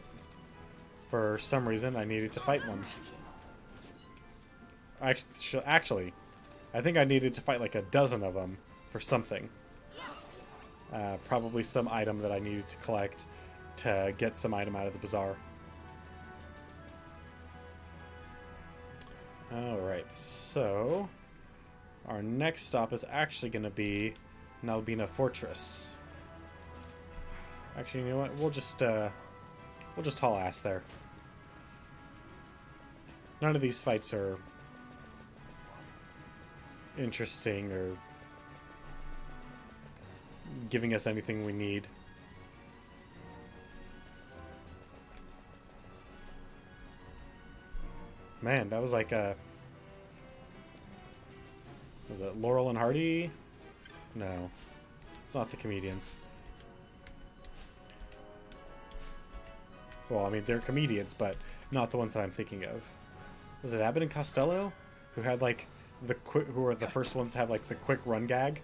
for some reason I needed to fight one. Actually, I think I needed to fight like a dozen of them for something. Probably some item that I needed to collect to get some item out of the bazaar. Alright, so our next stop is actually going to be Nalbina Fortress. Actually, you know what? We'll just haul ass there. None of these fights are interesting or giving us anything we need. Man, that was like a... Was it Laurel and Hardy? No. It's not the comedians. Well, I mean, they're comedians, but not the ones that I'm thinking of. Was it Abbott and Costello? Who had, like, who were the first ones to have, like, the quick run gag?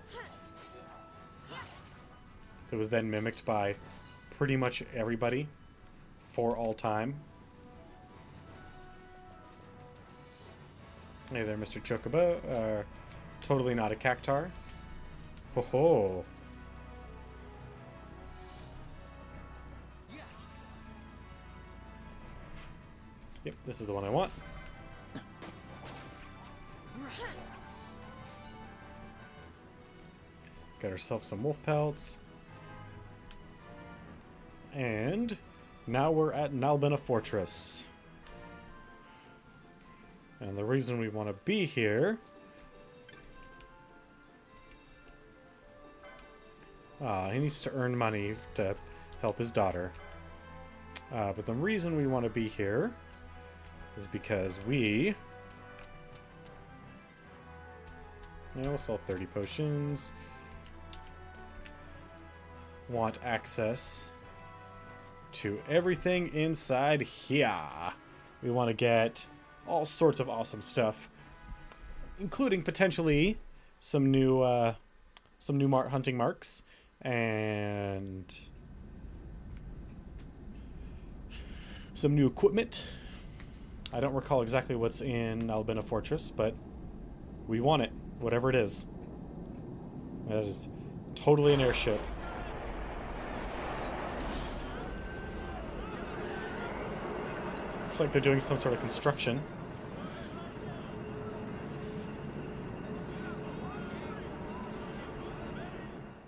That was then mimicked by pretty much everybody for all time. Hey there, Mr. Chocobo. Totally not a Cactar. Ho ho. Yep, this is the one I want. Got ourselves some wolf pelts. And now we're at Nalbina Fortress. And the reason we want to be here... he needs to earn money to help his daughter. But the reason we want to be here is because we... Yeah, we'll sell 30 potions. Want access to everything inside here. We want to get all sorts of awesome stuff, including potentially some new hunting marks and some new equipment. I don't recall exactly what's in Nalbina Fortress, but we want it, whatever it is. That is totally an airship. Looks like they're doing some sort of construction.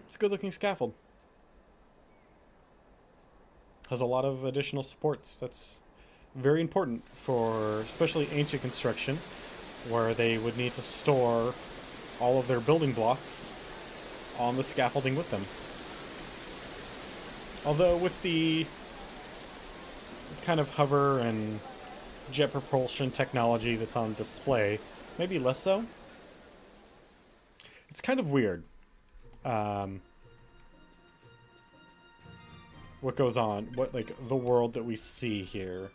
It's a good looking scaffold. Has a lot of additional supports. That's very important for especially ancient construction, where they would need to store all of their building blocks on the scaffolding with them. Although with the kind of hover and jet propulsion technology that's on display, maybe less so. It's kind of weird. What goes on, the world that we see here.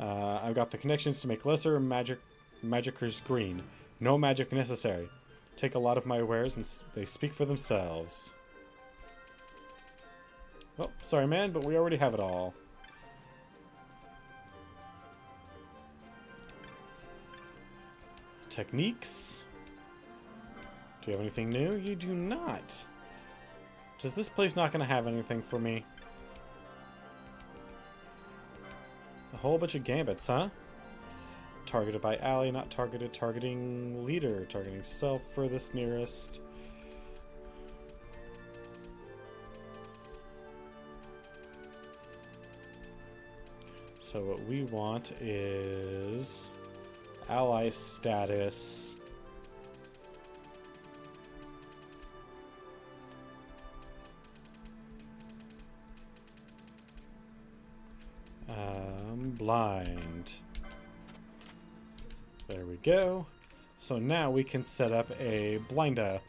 I've got the connections to make lesser magicers green. No magic necessary. Take a lot of my wares and they speak for themselves. Oh, sorry man, but we already have it all. Techniques. Do you have anything new? You do not. Does this place not going to have anything for me? A whole bunch of gambits, huh? Targeted by ally, not targeted. Targeting leader. Targeting self, furthest nearest. So what we want is ally status. Blind. There we go. So now we can set up a blinda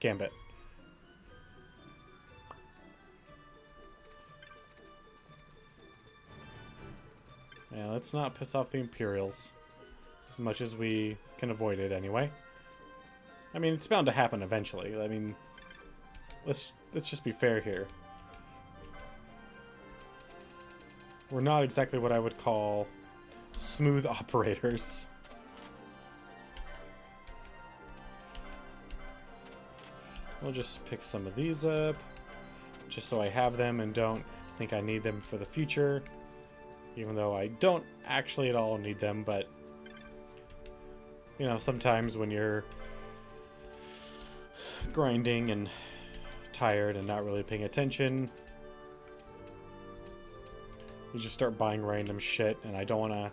gambit. Yeah, let's not piss off the Imperials as much as we can avoid it anyway. I mean, it's bound to happen eventually. I mean, let's just be fair here. We're not exactly what I would call smooth operators. We'll just pick some of these up, just so I have them and don't think I need them for the future. Even though I don't actually at all need them, but you know, sometimes when you're grinding and tired and not really paying attention, you just start buying random shit, and I don't want to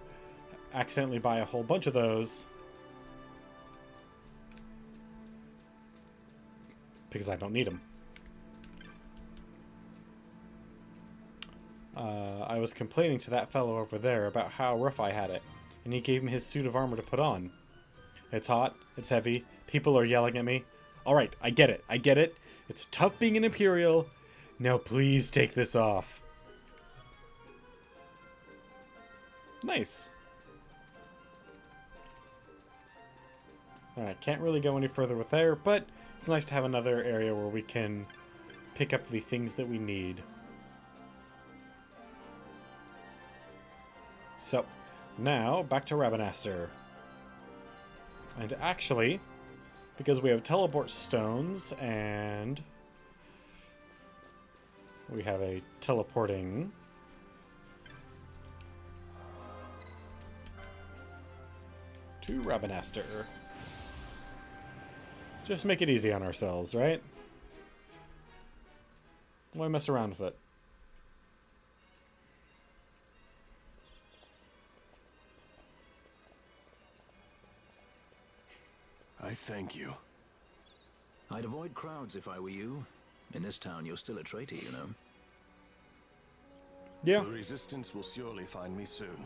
accidentally buy a whole bunch of those because I don't need them. I was complaining to that fellow over there about how rough I had it, and he gave me his suit of armor to put on. It's hot, it's heavy, people are yelling at me. Alright, I get it, I get it. It's tough being an Imperial. Now please take this off. Nice. Alright, can't really go any further with there, but it's nice to have another area where we can pick up the things that we need. So, now back to Rabanastre. And actually, because we have teleport stones and we have a teleporting to Rabanastre. Just make it easy on ourselves, right? Why mess around with it? I thank you. I'd avoid crowds if I were you. In this town, you're still a traitor, you know. Yeah. The Resistance will surely find me soon.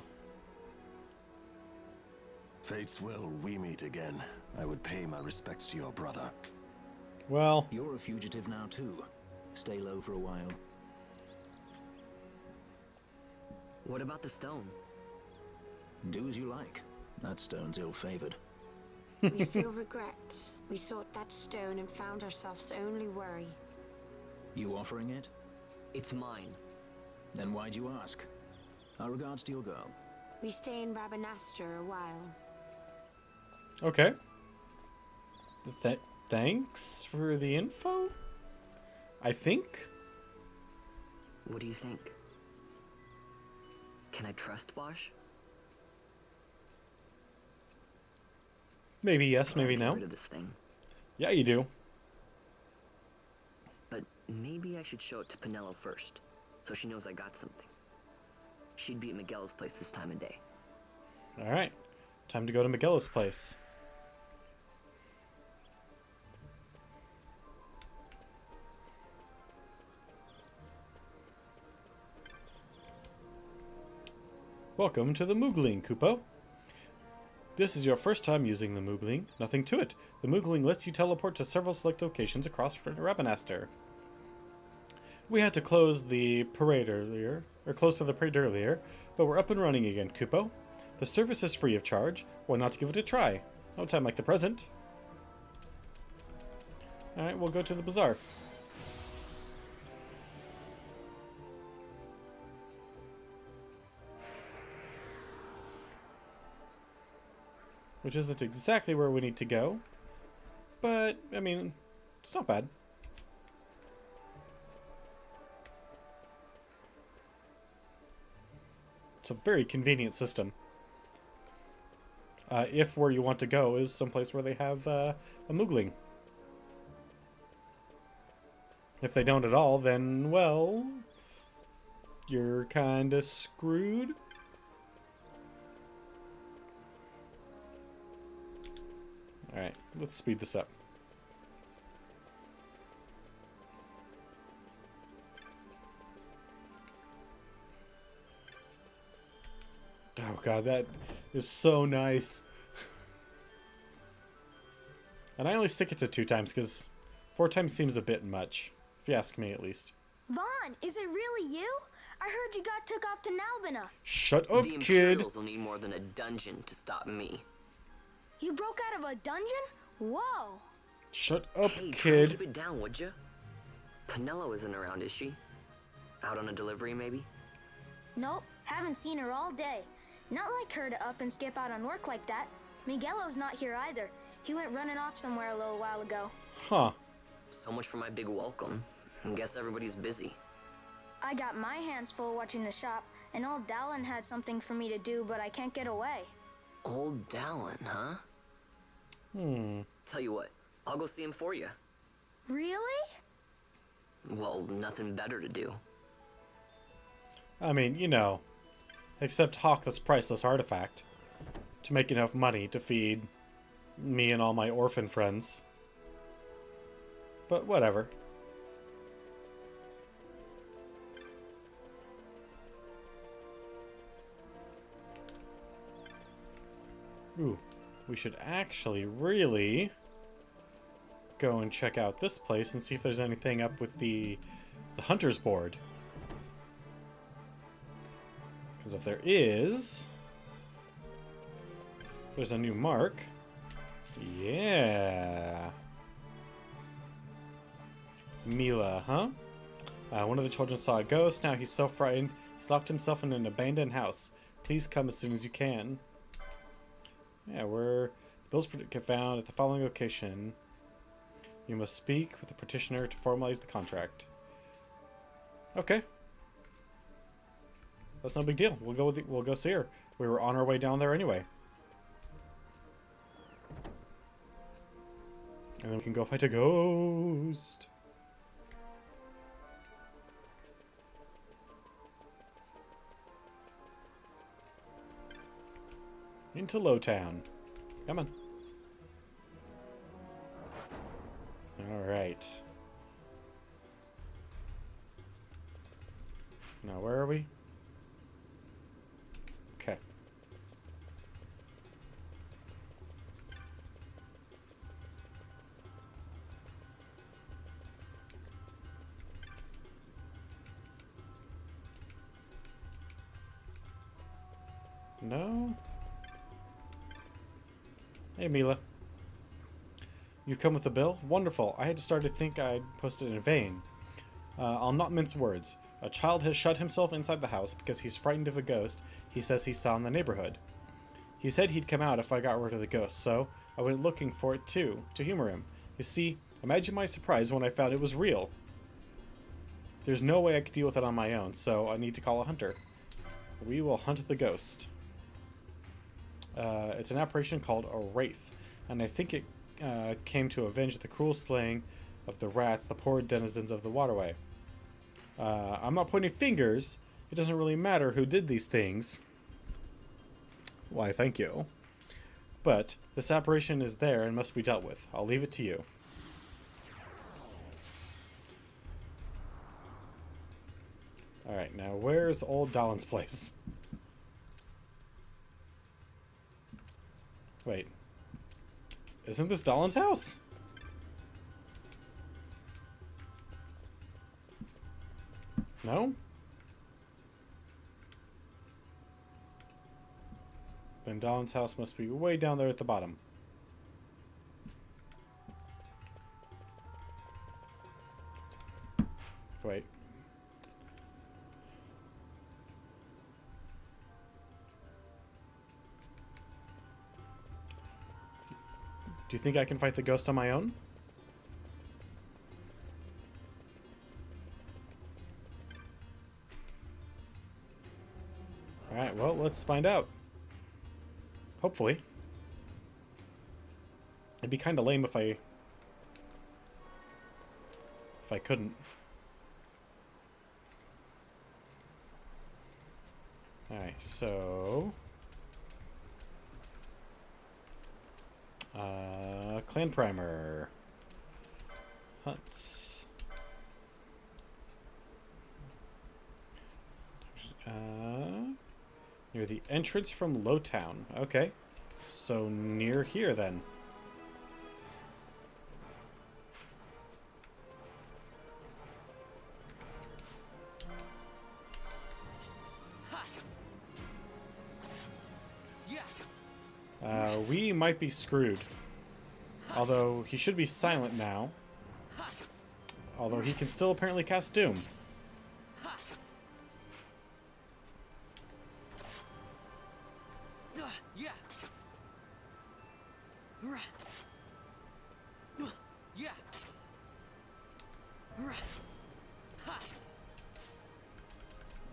Fate's will, we meet again. I would pay my respects to your brother. Well, You're a fugitive now, too. Stay low for a while. What about the stone? Do as you like. That stone's ill-favored. We feel regret. We sought that stone and found ourselves only worry. You offering it? It's mine. Then why'd you ask? Our regards to your girl. We stay in Rabanastre a while. okay. Thanks for the info, I think. What do you think? Can I trust Bosch? Maybe yes, maybe Get no. rid of this thing. Yeah, you do. But maybe I should show it to Pinello first, so she knows I got something. She'd be at Miguel's place this time of day. Alright. Time to go to Miguel's place. Welcome to the Moogling, Kupo. This is your first time using the Moogling. Nothing to it. The Moogling lets you teleport to several select locations across Rabanastre. We had to close the parade earlier, or close to the parade earlier, but we're up and running again, Kupo. The service is free of charge. Why not give it a try? No time like the present. Alright, we'll go to the bazaar. Which isn't exactly where we need to go. But, I mean, it's not bad. It's a very convenient system. If where you want to go is someplace where they have a Moogling. If they don't at all, then, well, you're kind of screwed. Alright, let's speed this up. Oh god, that is so nice. And I only stick it to 2 times because 4 times seems a bit much, if you ask me at least. Vaughn, is it really you? I heard you got took off to Nalbina. Shut up, The kid! Imperials will need more than a dungeon to stop me. You broke out of a dungeon? Whoa. Shut up, Hey, try and kid! keep it down, would you? Penelo isn't around, is she? Out on a delivery, maybe? Nope, haven't seen her all day. Not like her to up and skip out on work like that. Miguelo's not here either. He went running off somewhere a little while ago. Huh. So much for my big welcome. I guess everybody's busy. I got my hands full watching the shop, and old Dallin had something for me to do, but I can't get away. Old Dallin, huh? Tell you what, I'll go see him for you. Really? Well, nothing better to do. I mean, you know, except hawk this priceless artifact to make enough money to feed me and all my orphan friends. But whatever. Ooh, we should actually really go and check out this place and see if there's anything up with the hunter's board. Because if there is, there's a new mark. Yeah. Mila, huh? One of the children saw a ghost. Now he's so frightened, he's locked himself in an abandoned house. Please come as soon as you can. Yeah, the bills get found at the following location. You must speak with the petitioner to formalize the contract. Okay. That's no big deal. We'll go see her. We were on our way down there anyway. And then we can go fight a ghost. Into Lowtown. Come on. Alright. Now, where are we? Okay. No? Hey, Mila. You've come with the bill? Wonderful. I had to start to think I'd posted in vain. I'll not mince words. A child has shut himself inside the house because he's frightened of a ghost he says he saw in the neighborhood. He said he'd come out if I got rid of the ghost, so I went looking for it too, to humor him. You see, imagine my surprise when I found it was real. There's no way I could deal with it on my own, so I need to call a hunter. We will hunt the ghost. It's an apparition called a wraith, and I think it came to avenge the cruel slaying of the rats, the poor denizens of the waterway. I'm not pointing fingers. It doesn't really matter who did these things. Why, thank you. But this apparition is there and must be dealt with. I'll leave it to you. Alright, now where's old Dallin's place? Wait. Isn't this Dallin's house? No? Then Dallin's house must be way down there at the bottom. Wait. Do you think I can fight the ghost on my own? Alright, well, let's find out. Hopefully. It'd be kind of lame if I couldn't. Alright, so... clan primer. Hunts. Near the entrance from Lowtown. Okay. So near here then. We might be screwed. Although he should be silent now. Although he can still apparently cast Doom.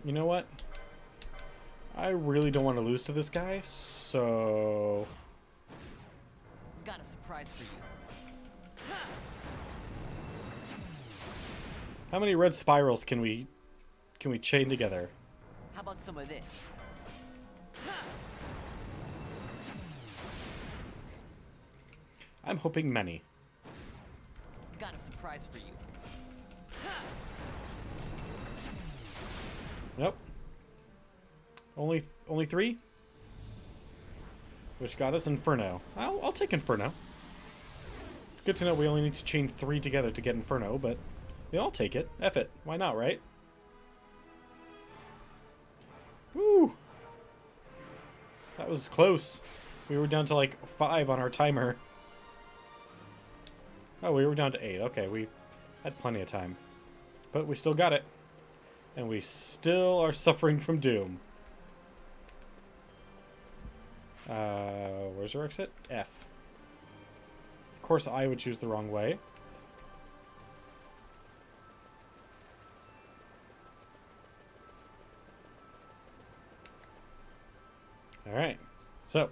You know what? I really don't want to lose to this guy, so... Got a surprise for you. How many red spirals can we chain together? How about some of this? I'm hoping many. Got a surprise for you. Nope. Only 3? Which got us Inferno. I'll take Inferno. It's good to know we only need to chain 3 together to get Inferno, but yeah, I'll take it. F it. Why not, right? Woo! That was close. We were down to like 5 on our timer. Oh, we were down to 8. Okay, we had plenty of time. But we still got it. And we still are suffering from Doom. Where's our exit? F. Of course I would choose the wrong way. Alright. So.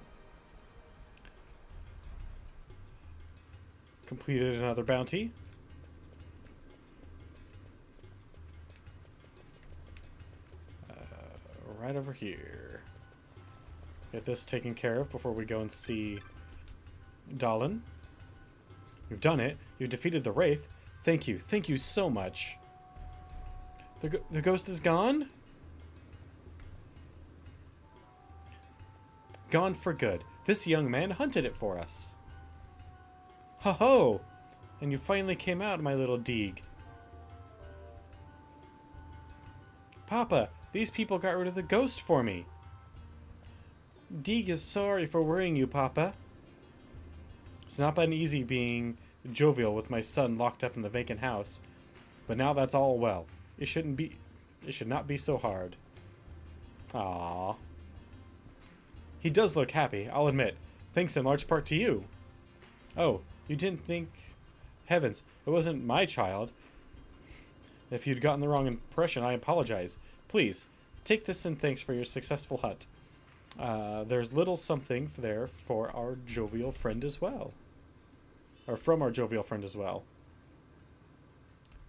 Completed another bounty. Right over here. Get this taken care of before we go and see Dallin. You've done it. You've defeated the Wraith. Thank you. Thank you so much. The ghost is gone? Gone for good. This young man hunted it for us. Ho-ho! And you finally came out, my little Deeg. Papa, these people got rid of the ghost for me. Deeg is sorry for worrying you, Papa. It's not been easy being jovial with my son locked up in the vacant house, but now that's all well. It should not be so hard. Ah. He does look happy, I'll admit, thanks in large part to you. Oh, you didn't think... Heavens, it wasn't my child. If you'd gotten the wrong impression, I apologize. Please, take this in thanks for your successful hunt. There's little something there for our jovial friend as well. Or from our jovial friend as well.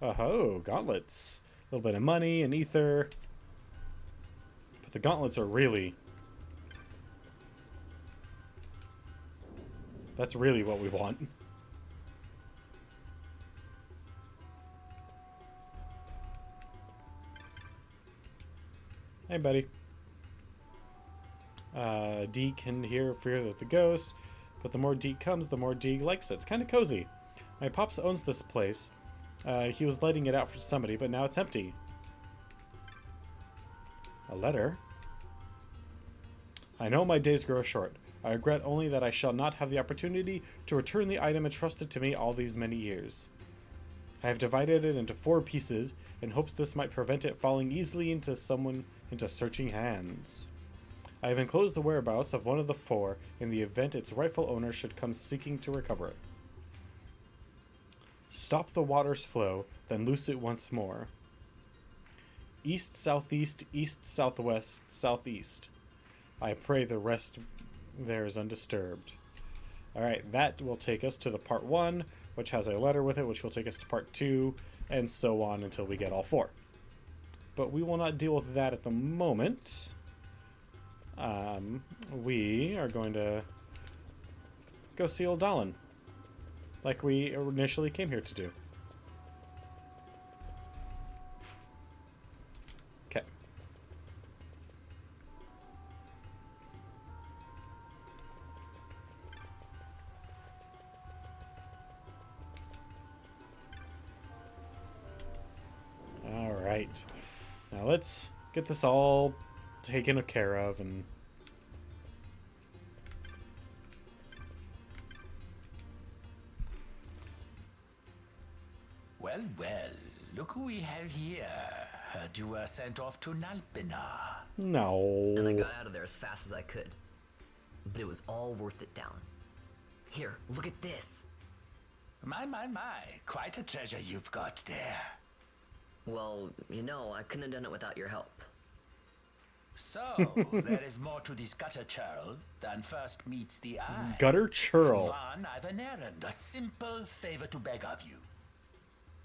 Oh, gauntlets. A little bit of money and ether. But the gauntlets are really... That's really what we want. Hey, buddy. Deeg can hear fear that the ghost, but the more Deeg comes, the more Deeg likes it. It's kind of cozy. My pops owns this place. He was letting it out for somebody, but now it's empty. A letter? I know my days grow short. I regret only that I shall not have the opportunity to return the item entrusted to me all these many years. I have divided it into 4 pieces in hopes this might prevent it falling easily into searching hands. I have enclosed the whereabouts of one of the four in the event its rightful owner should come seeking to recover it. Stop the water's flow, then loose it once more. East, southeast, east, southwest, southeast. I pray the rest there is undisturbed. Alright, that will take us to the part 1, which has a letter with it, which will take us to part 2, and so on until we get all 4. But we will not deal with that at the moment. We are going to go see Old Dallin, like we initially came here to do. Okay. All right. Now let's get this all taken care of and... Well, well, look who we have here. Heard you were sent off to Nalpina. No. And I got out of there as fast as I could. But it was all worth it, Dallin. Here, look at this. My. Quite a treasure you've got there. Well, you know, I couldn't have done it without your help. So, there is more to this gutter churl than first meets the eye. Gutter churl. Vaughn, I've an errand, a simple favor to beg of you.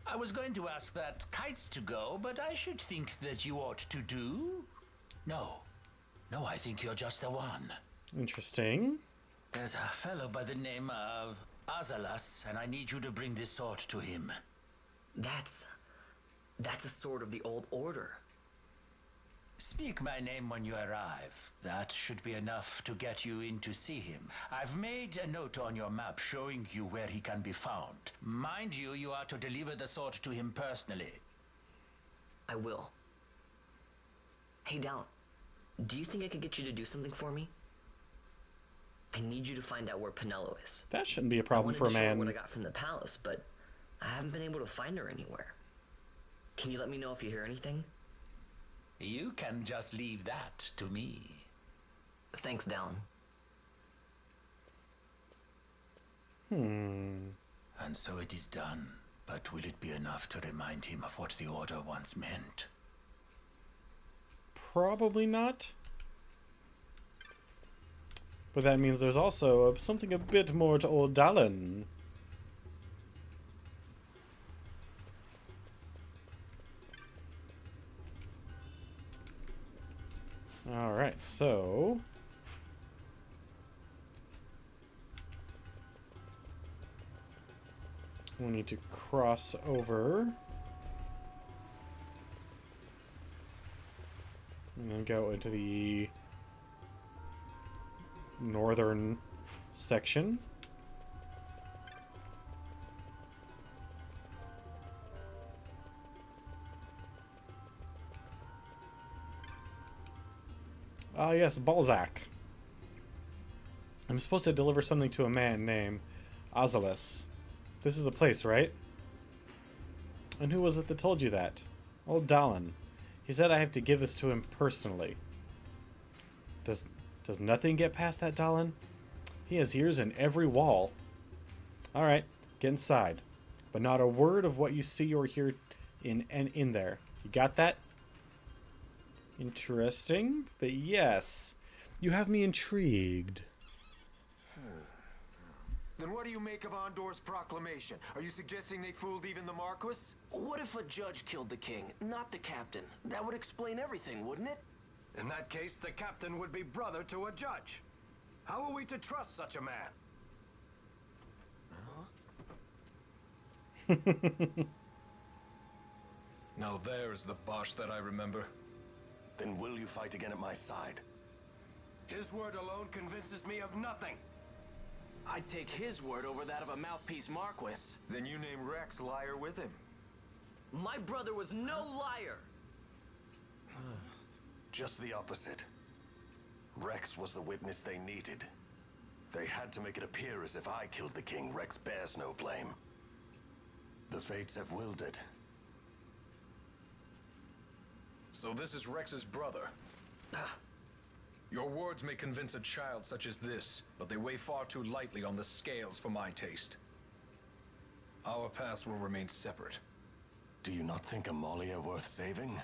I was going to ask that kites to go, but I should think that you ought to do. No, I think you're just the one. Interesting. There's a fellow by the name of Azalas, and I need you to bring this sword to him. That's a sword of the old order. Speak my name when you arrive. That should be enough to get you in to see him. I've made a note on your map showing you where he can be found. Mind you, you are to deliver the sword to him personally. I will. Hey, Dallin, do you think I could get you to do something for me? I need you to find out where Penelo is. That shouldn't be a problem for a I wanted to show her man. what I got from the palace, but I haven't been able to find her anywhere. Can you let me know if you hear anything? You can just leave that to me. Thanks, Dallin. And so it is done. But will it be enough to remind him of what the Order once meant? Probably not. But that means there's also something a bit more to Old Dallin. Alright, so... we need to cross over. And then go into the northern section. Ah, yes, Balzac. I'm supposed to deliver something to a man named Azalas. This is the place, right? And who was it that told you that? Old Dallin. He said I have to give this to him personally. Does nothing get past that, Dallin? He has ears in every wall. Alright, get inside. But not a word of what you see or hear in there. You got that? Interesting, but yes. You have me intrigued. Then what do you make of Andor's proclamation? Are you suggesting they fooled even the Marquis? What if a judge killed the king, not the captain? That would explain everything, wouldn't it? In that case, the captain would be brother to a judge. How are we to trust such a man? Now there's the Bosch that I remember. Then will you fight again at my side? His word alone convinces me of nothing. I'd take his word over that of a mouthpiece Marquis. Then you name Rex liar with him. My brother was no liar! Just the opposite. Rex was the witness they needed. They had to make it appear as if I killed the king. Rex bears no blame. The fates have willed it. So this is Rex's brother. Your words may convince a child such as this, but they weigh far too lightly on the scales for my taste. Our paths will remain separate. Do you not think Amalia worth saving?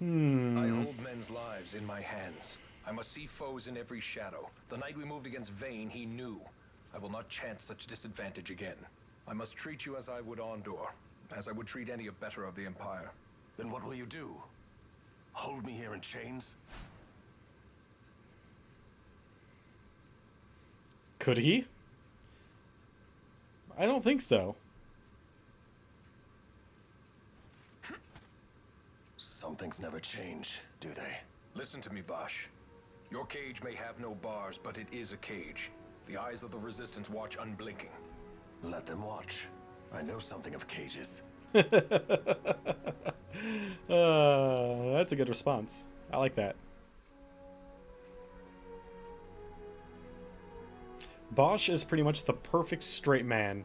I hold men's lives in my hands. I must see foes in every shadow. The night we moved against Vayne, he knew. I will not chance such disadvantage again. I must treat you as I would Ondor, as I would treat any abettor of the Empire. Then what will you do? Hold me here in chains? Could he? I don't think so. Some things never change, do they? Listen to me, Bosch. Your cage may have no bars, but it is a cage. The eyes of the Resistance watch unblinking. Let them watch. I know something of cages. That's a good response. I like that. Bosch is pretty much the perfect straight man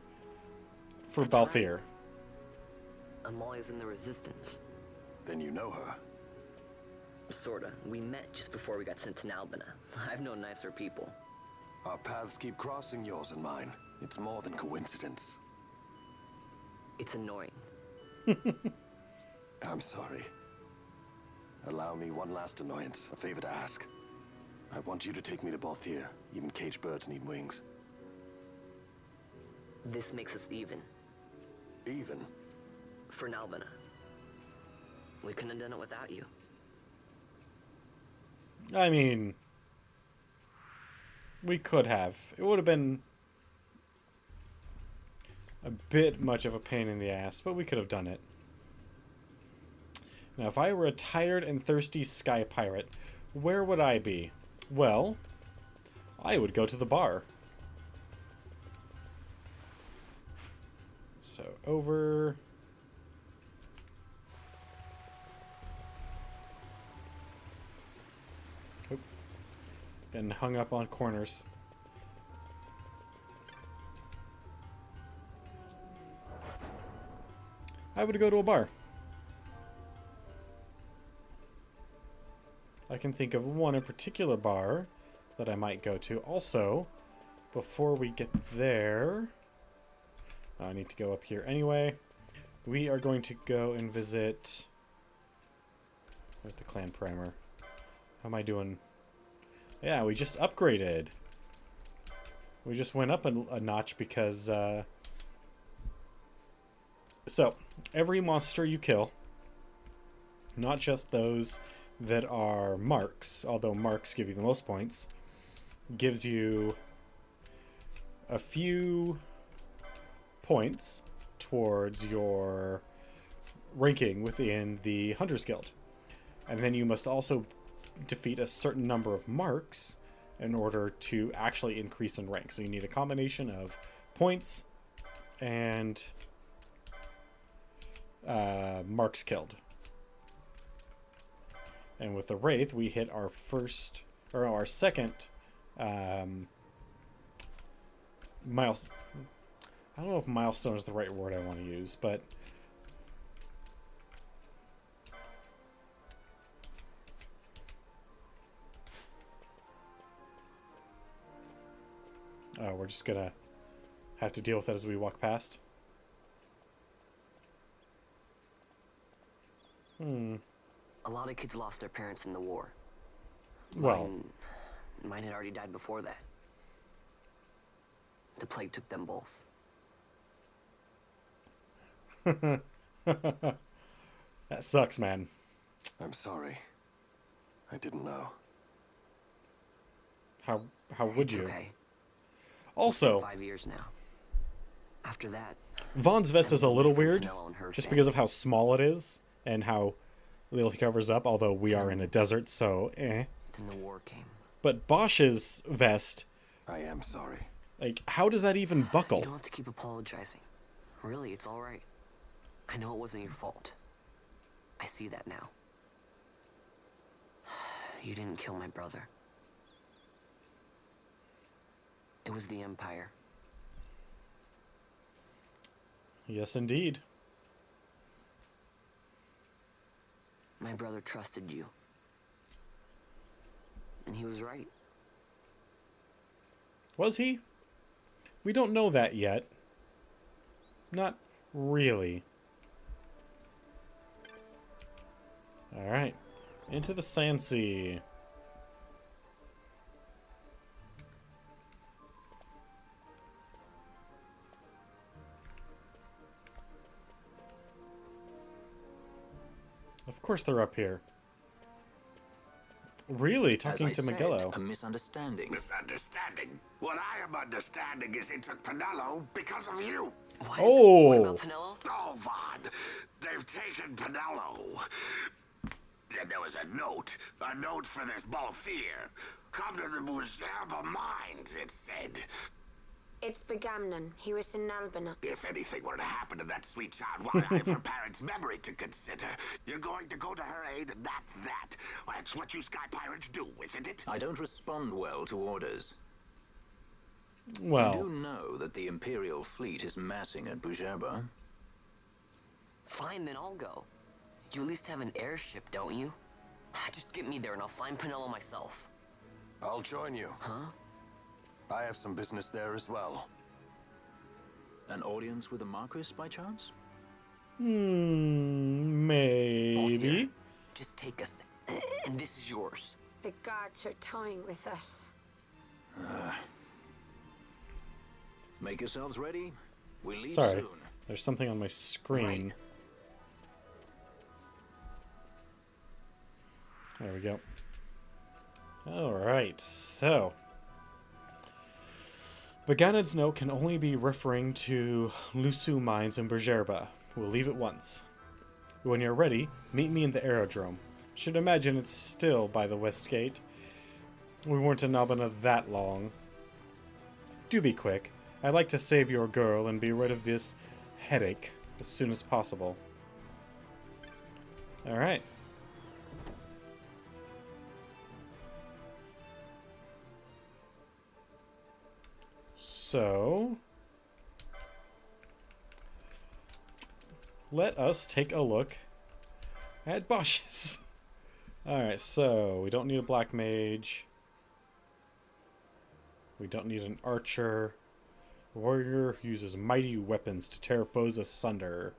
for Balthier. Amalia's in the Resistance. Then you know her. Sorta. We met just before we got sent to Nalbina. I've known nicer people. Our paths keep crossing, yours and mine. It's more than coincidence. It's annoying. I'm sorry. Allow me one last annoyance, a favor to ask. I want you to take me to Balthier. Even caged birds need wings. This makes us even. Even? For Nalbina. We couldn't have done it without you. I mean, we could have. It would have been a bit much of a pain in the ass, but we could have done it. Now, if I were a tired and thirsty sky pirate, where would I be? Well, I would go to the bar. So, over... Oop. Getting hung up on corners. I would go to a bar. I can think of one in particular bar that I might go to. Also, before we get there, I need to go up here anyway. We are going to go and visit... Where's the clan primer? How am I doing? Yeah, we just upgraded. We just went up a notch because... So, every monster you kill, not just those that are marks, although marks give you the most points, gives you a few points towards your ranking within the Hunter's Guild. And then you must also defeat a certain number of marks in order to actually increase in rank. So you need a combination of points and marks killed. And with the Wraith, we hit our first, or our second, milestone. I don't know if milestone is the right word I want to use, but we're just gonna have to deal with it as we walk past. A lot of kids lost their parents in the war. Well, mine had already died before that. The plague took them both. That sucks, man. I'm sorry. I didn't know. How would you? Okay. Also, 5 years now. After that, Vaughn's vest is a little weird, Canelo and her just family. because of how small it is and how little he covers up, although we are in a desert, so eh. Then the war came. But Bosch's vest, I am sorry. like, how does that even buckle? You don't have to keep apologizing. Really, it's all right. I know it wasn't your fault. I see that now. You didn't kill my brother. It was the Empire. Yes, indeed. My brother trusted you. And he was right. Was he? We don't know that yet. Not really. Alright. Into the Sand Sea. Of course they're up here. Really? Talking to Magello. A misunderstanding. Misunderstanding? What I am understanding is they took Pinello because of you. What? Oh! What about Pinello? Oh, Vaughn. They've taken Pinello. And there was a note for this Balthier. Come to the Muserba mines, it said. It's Begamnon. He was in Albina. If anything were to happen to that sweet child, why, I have her parents' memory to consider. You're going to go to her aid, and that's that. That's what you sky pirates do, isn't it? I don't respond well to orders. Well, You do know that the Imperial fleet is massing at Bujerba. Fine, then I'll go. You at least have an airship, don't you? Just get me there and I'll find Pinello myself. I'll join you. Huh? I have some business there as well. An audience with the Marquis, by chance? Maybe. Just take us, and this is yours. The guards are toying with us. Make yourselves ready. We leave Sorry, soon. there's something on my screen. There we go. Alright, so Baganad's note can only be referring to Lusu mines in Bujerba. We'll leave at once. When you're ready, meet me in the aerodrome. Should imagine it's still by the west gate. We weren't in Albina that long. Do be quick. I'd like to save your girl and be rid of this headache as soon as possible. Alright. So, let us take a look at Bosch's. Alright, so we don't need a black mage. We don't need an archer. Warrior uses mighty weapons to tear foes asunder.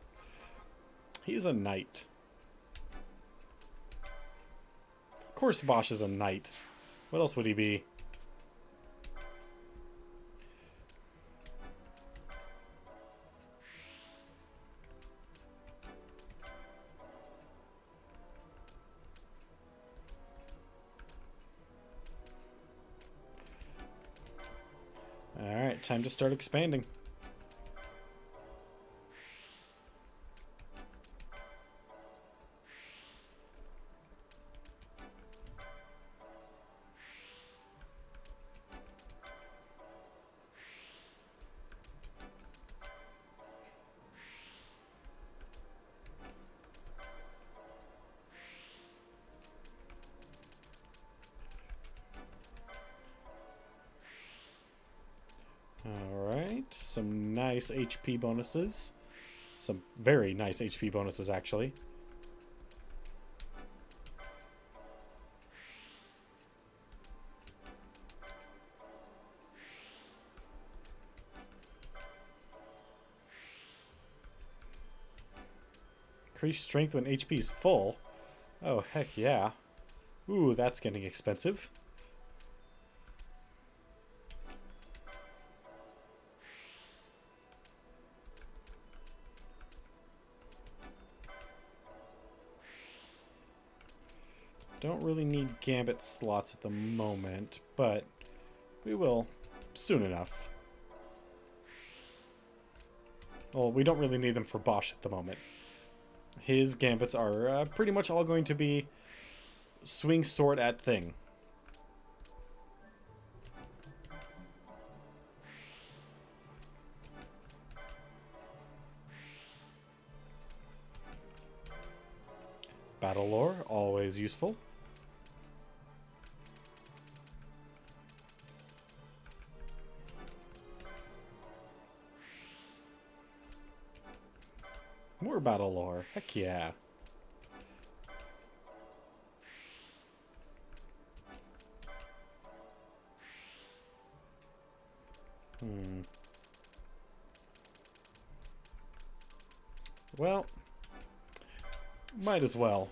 He's a knight. Of course Bosch is a knight. What else would he be? Alright, time to start expanding. Alright, some nice HP bonuses. Some very nice HP bonuses, actually. Increased strength when HP is full. Oh, heck yeah. Ooh, that's getting expensive. Don't really need gambit slots at the moment, but we will soon enough. Well, we don't really need them for Bosch at the moment. His gambits are pretty much all going to be swing sword at thing. Battle lore, always useful. More battle lore. Heck yeah. Well, might as well.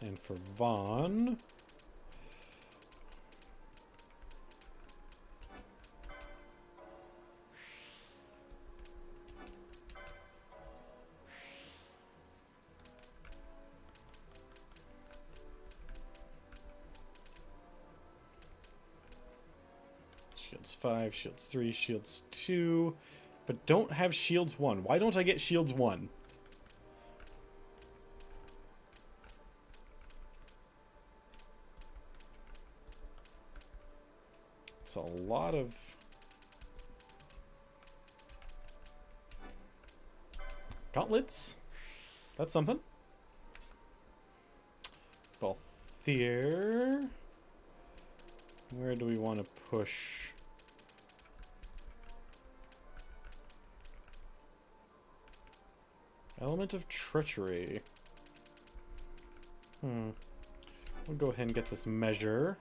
And for Vaughn... Shields 5, shields 3, shields 2, but don't have shields 1. Why don't I get shields 1? It's a lot of... gauntlets. That's something. Balthier. Where do we want to push? Element of treachery. We'll go ahead and get this measure.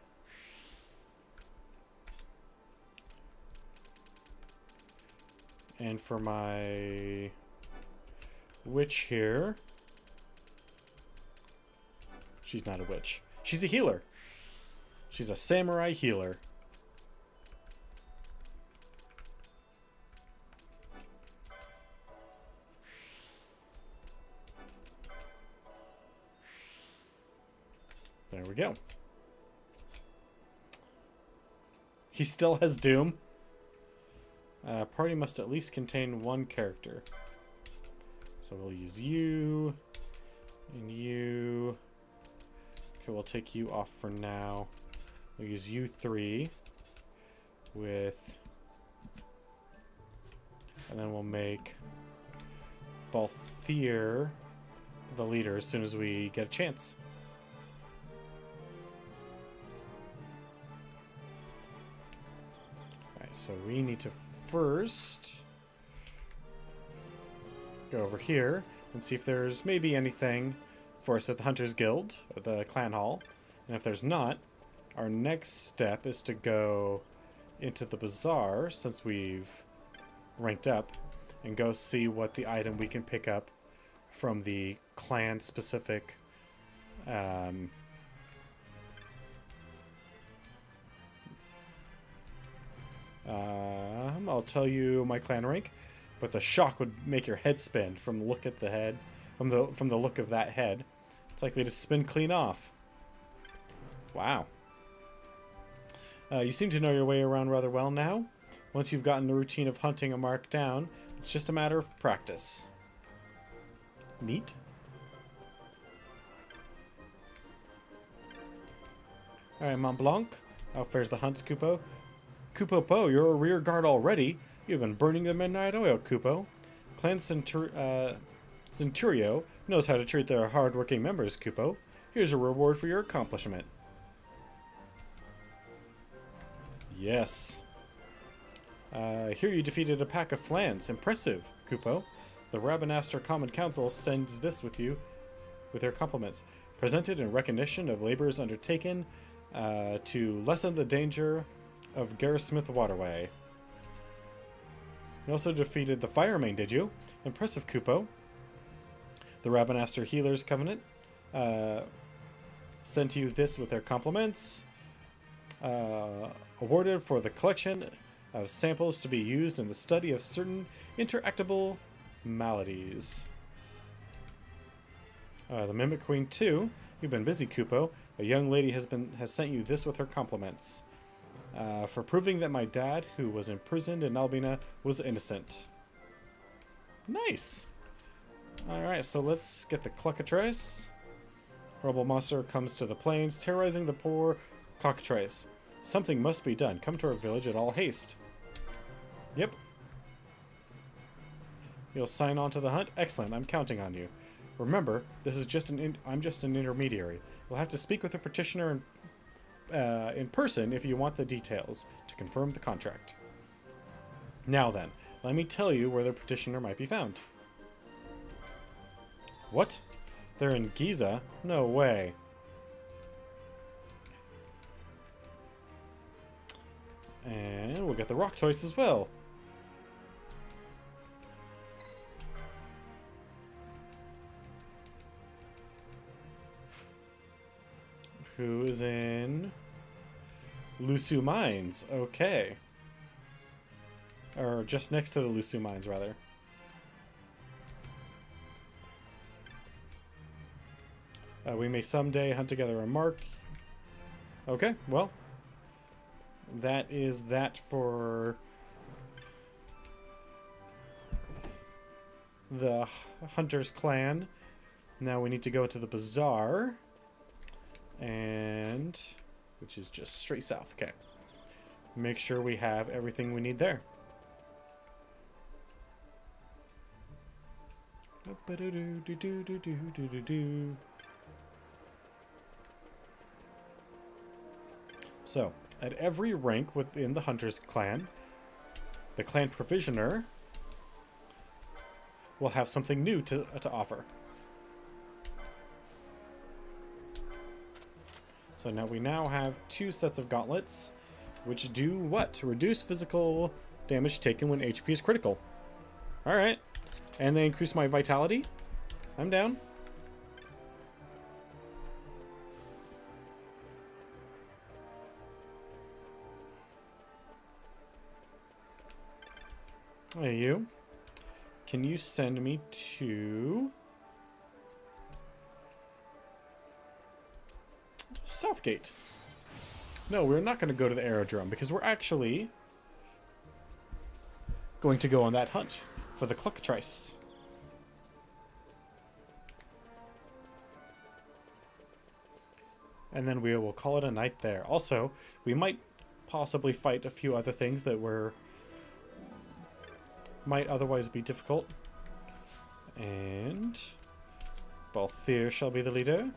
And for my witch here, she's not a witch. She's a healer. She's a samurai healer. There we go. He still has Doom. Party must at least contain one character. So we'll use you and you. Okay, we'll take you off for now. We'll use you 3 with, and then we'll make Balthier the leader as soon as we get a chance. Alright, so we need to first go over here and see if there's maybe anything for us at the Hunters Guild, or the Clan Hall. And if there's not, our next step is to go into the bazaar, since we've ranked up, and go see what the item we can pick up from the clan-specific I'll tell you my clan rank, but the shock would make your head spin from the look at the head, from the look of that head. It's likely to spin clean off. Wow. You seem to know your way around rather well now. Once you've gotten the routine of hunting a mark down, it's just a matter of practice. Neat. Alright, Mont Blanc. How fares the hunts, Kupo? Kupo Po, you're a rear guard already. You've been burning the midnight oil, Kupo. Clan Centurio knows how to treat their hard-working members, Kupo. Here's a reward for your accomplishment. Yes. Here you defeated a pack of Flans. Impressive, Kupo. The Rabanastre Common Council sends this with you, with their compliments. Presented in recognition of labors undertaken to lessen the danger of Garrismith Waterway. You also defeated the Firemane, did you? Impressive, Kupo. The Rabanastre Healers Covenant sent you this with their compliments. Awarded for the collection of samples to be used in the study of certain interactable maladies. The Mimic Queen 2. You've been busy, Kupo. A young lady has sent you this with her compliments. For proving that my dad, who was imprisoned in Albina, was innocent. Nice! Alright, so let's get the Cluckatrice. Horrible monster comes to the plains, terrorizing the poor cockatrice. Something must be done. Come to our village at all haste. Yep. You'll sign on to the hunt? Excellent, I'm counting on you. Remember, this is just I'm just an intermediary. You'll have to speak with the petitioner in person if you want the details to confirm the contract. Now then, let me tell you where the petitioner might be found. What? They're in Giza? No way. And we'll get the rock toys as well. Who is in Lusu Mines? Okay. Or just next to the Lusu Mines, rather. We may someday hunt together a mark. Okay, well. That is that for the Hunter's Clan. Now we need to go to the Bazaar. And... which is just straight south. Okay. Make sure we have everything we need there. So, at every rank within the Hunter's Clan, the Clan Provisioner will have something new to offer. So now we have 2 sets of gauntlets, which do what? To reduce physical damage taken when HP is critical. Alright. And they increase my vitality. I'm down. Hey, you. Can you send me to Southgate? No, we're not going to go to the aerodrome because we're actually going to go on that hunt for the Cluckatrice. And then we will call it a night there. Also, we might possibly fight a few other things that might otherwise be difficult. And Balthier shall be the leader,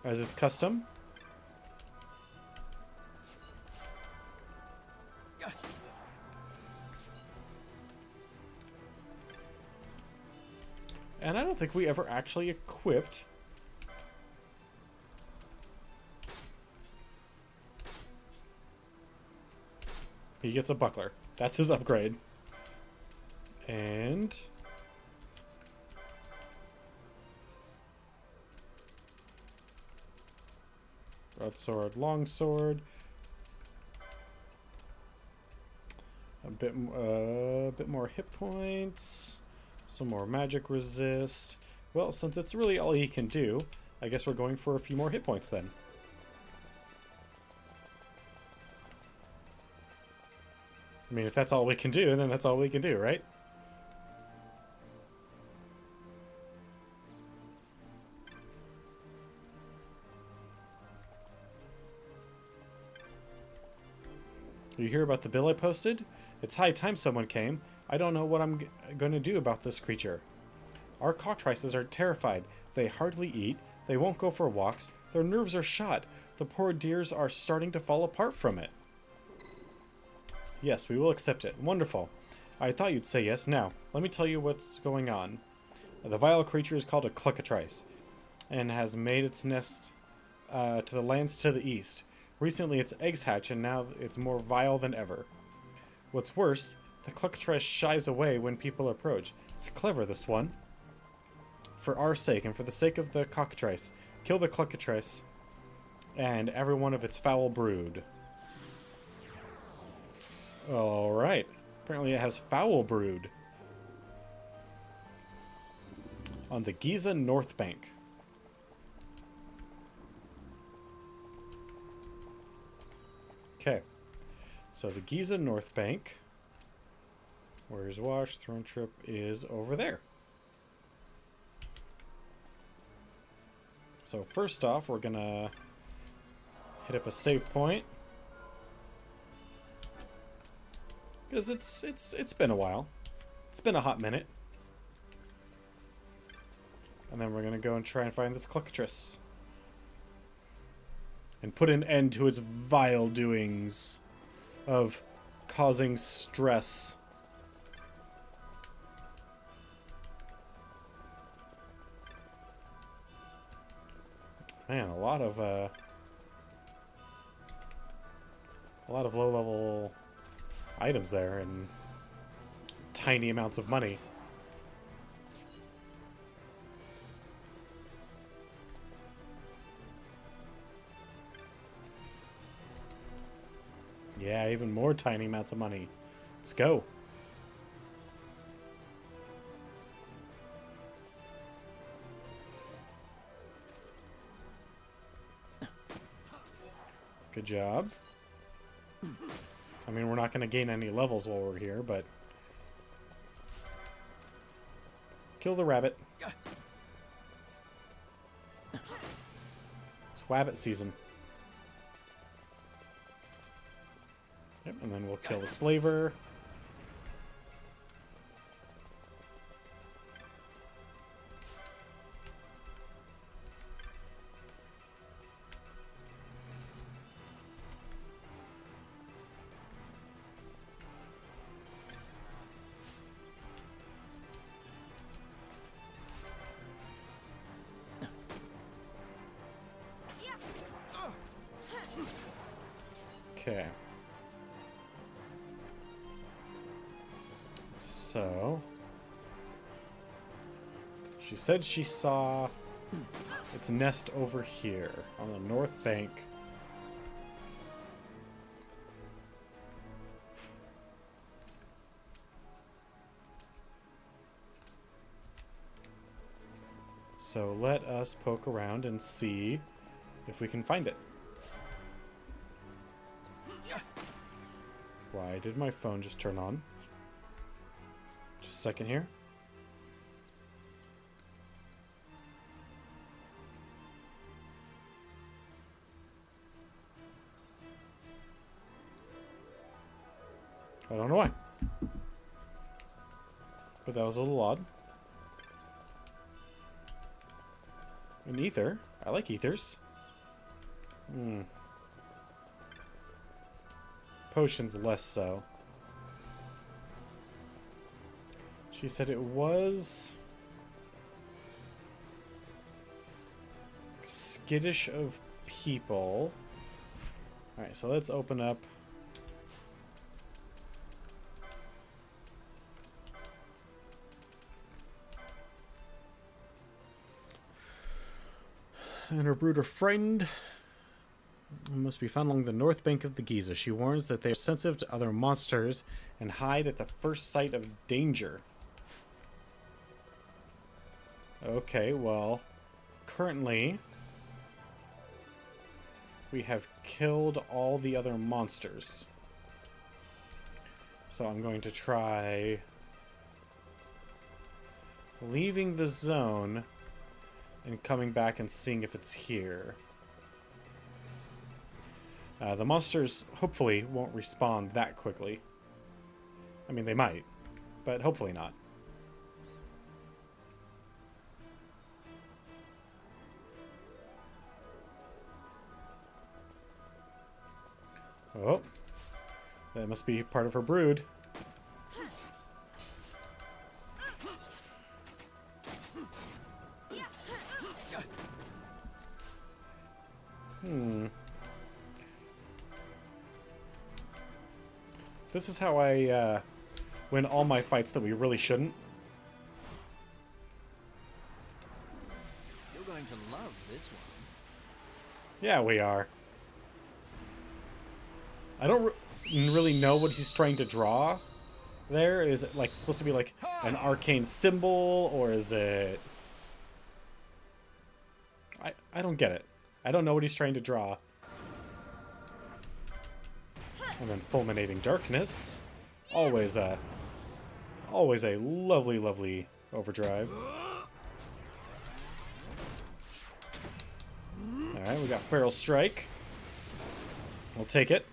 as is custom. And I don't think we ever actually equipped he gets a buckler. That's his upgrade. And broadsword, longsword. A bit more hit points. Some more magic resist. Well, since it's really all he can do, I guess we're going for a few more hit points then. I mean, if that's all we can do, then that's all we can do, right? You hear about the bill I posted? It's high time someone came. I don't know what I'm going to do about this creature. Our cockatrices are terrified. They hardly eat. They won't go for walks. Their nerves are shot. The poor deers are starting to fall apart from it. Yes, we will accept it. Wonderful. I thought you'd say yes. Now, let me tell you what's going on. The vile creature is called a Cluckatrice, and has made its nest to the lands to the east. Recently its eggs hatch, and now it's more vile than ever. What's worse, the Cluckatrice shies away when people approach. It's clever, this one. For our sake, and for the sake of the cockatrice, kill the Cluckatrice and every one of its foul brood. Alright. Apparently it has foul brood. On the Giza North Bank. Okay. So the Giza North Bank. Warrior's Wash, Throne Trip is over there. So first off, we're gonna hit up a save point. Because it's been a while. It's been a hot minute. And then we're gonna go and try and find this Cluckatrice. And put an end to its vile doings of causing stress. Man, a lot of A lot of low-level items there and tiny amounts of money. Yeah, even more tiny amounts of money. Let's go. Good job. I mean, we're not going to gain any levels while we're here, but... Kill the rabbit. It's wabbit season. Yep, and then we'll kill the slaver. Okay. So... She said she saw its nest over here on the north bank. So let us poke around and see if we can find it. Why did my phone just turn on? Just a second here. I don't know why. But that was a little odd. An ether. I like ethers. Potions less so. She said it was skittish of people. Alright, so let's open up. And her brood are frightened. Must be found along the north bank of the Giza. She warns that they are sensitive to other monsters and hide at the first sight of danger. Okay, well, currently we have killed all the other monsters. So I'm going to try leaving the zone and coming back and seeing if it's here. The monsters hopefully won't respawn that quickly. I mean, they might, but hopefully not. Oh, that must be part of her brood. This is how I win all my fights that we really shouldn't. You're going to love this one. Yeah, we are. I don't really know what he's trying to draw there. Is it like supposed to be like an arcane symbol, or is it... I don't get it. I don't know what he's trying to draw. And then fulminating darkness. Always a lovely, lovely overdrive. Alright, we got Feral Strike. We'll take it.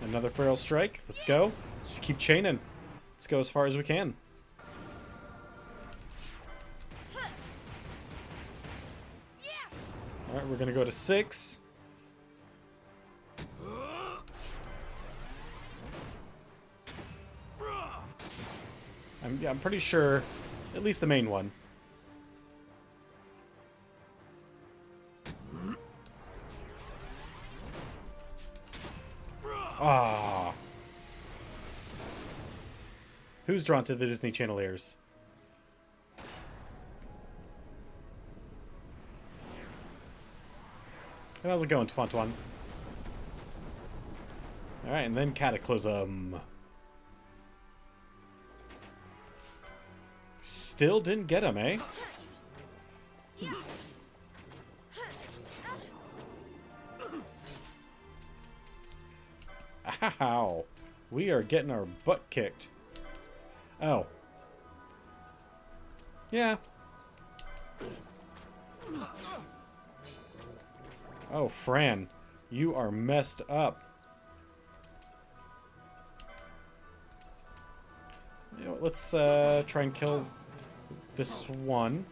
Another Feral Strike. Let's go. Let's just keep chaining. Let's go as far as we can. Alright, we're gonna go to 6. I'm pretty sure, at least the main one. Ah. Who's drawn to the Disney Channel ears? How's it going, Twan? Alright, and then Cataclysm. Still didn't get him, eh? Ow. We are getting our butt kicked. Oh. Yeah. Oh, Fran. You are messed up. You know, let's try and kill this one.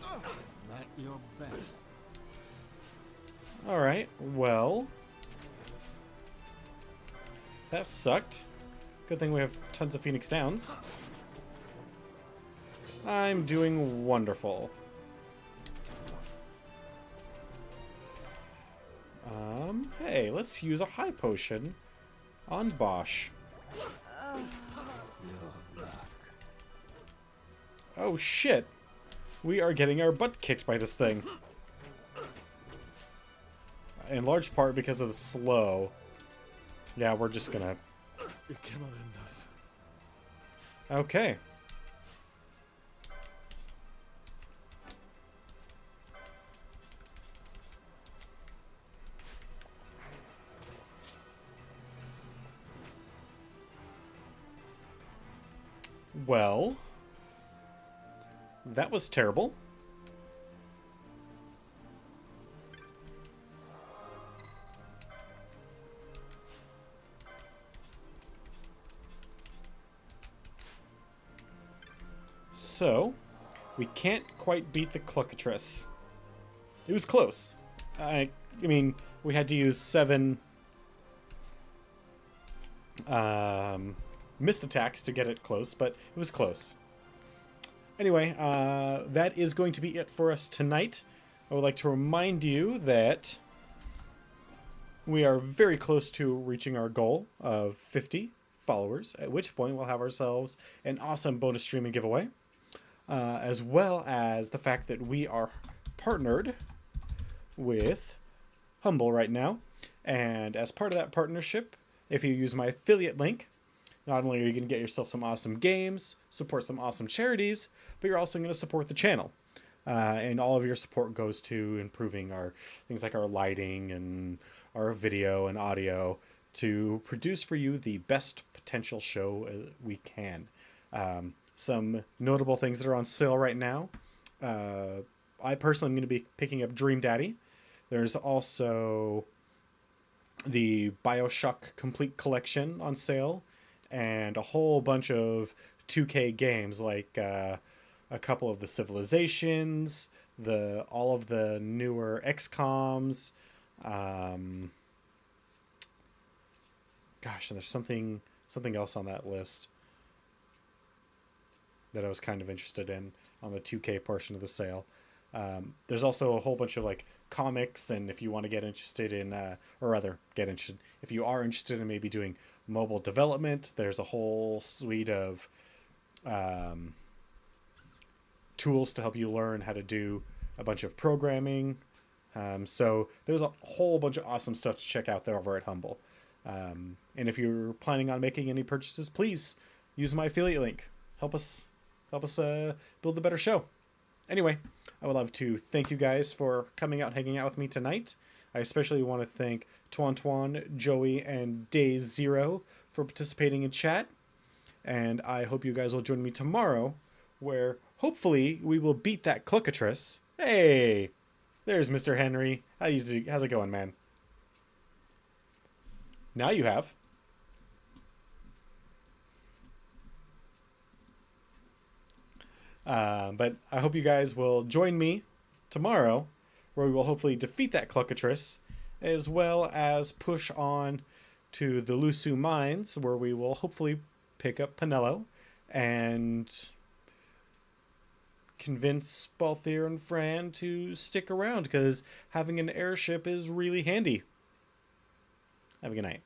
At your best. Alright, well. That sucked. Good thing we have tons of Phoenix Downs. I'm doing wonderful. Hey, let's use a high potion on Bosch. Oh shit! We are getting our butt kicked by this thing. In large part because of the slow. Yeah, we're just gonna... It cannot end us. Okay. Well, that was terrible. So, we can't quite beat the Cluckatrice. It was close. I mean, we had to use 7 missed attacks to get it close, but it was close. Anyway, that is going to be it for us tonight. I would like to remind you that we are very close to reaching our goal of 50 followers, at which point we'll have ourselves an awesome bonus streaming giveaway, as well as the fact that we are partnered with Humble right now. And as part of that partnership, if you use my affiliate link, not only are you going to get yourself some awesome games, support some awesome charities, but you're also going to support the channel. And all of your support goes to improving our things like our lighting and our video and audio to produce for you the best potential show we can. Some notable things that are on sale right now. I personally am going to be picking up Dream Daddy. There's also the BioShock Complete Collection on sale, and a whole bunch of 2K games like a couple of the Civilizations, all of the newer XCOMs. Gosh, and there's something else on that list that I was kind of interested in on the 2K portion of the sale. There's also a whole bunch of like comics, and if you want to get interested in, if you are interested in maybe doing mobile development, there's a whole suite of tools to help you learn how to do a bunch of programming. So there's a whole bunch of awesome stuff to check out there over at Humble. And if you're planning on making any purchases, please use my affiliate link. Help us build a better show. Anyway, I would love to thank you guys for coming out and hanging out with me tonight. I especially want to thank Twan, Joey, and Day Zero for participating in chat. And I hope you guys will join me tomorrow, where hopefully we will beat that Cluckatrice. Hey, there's Mr. Henry. How's it going, man? Now you have. But I hope you guys will join me tomorrow, where we will hopefully defeat that Cluckatrice, as well as push on to the Lusu Mines, where we will hopefully pick up Pinello and convince Balthier and Fran to stick around, because having an airship is really handy. Have a good night.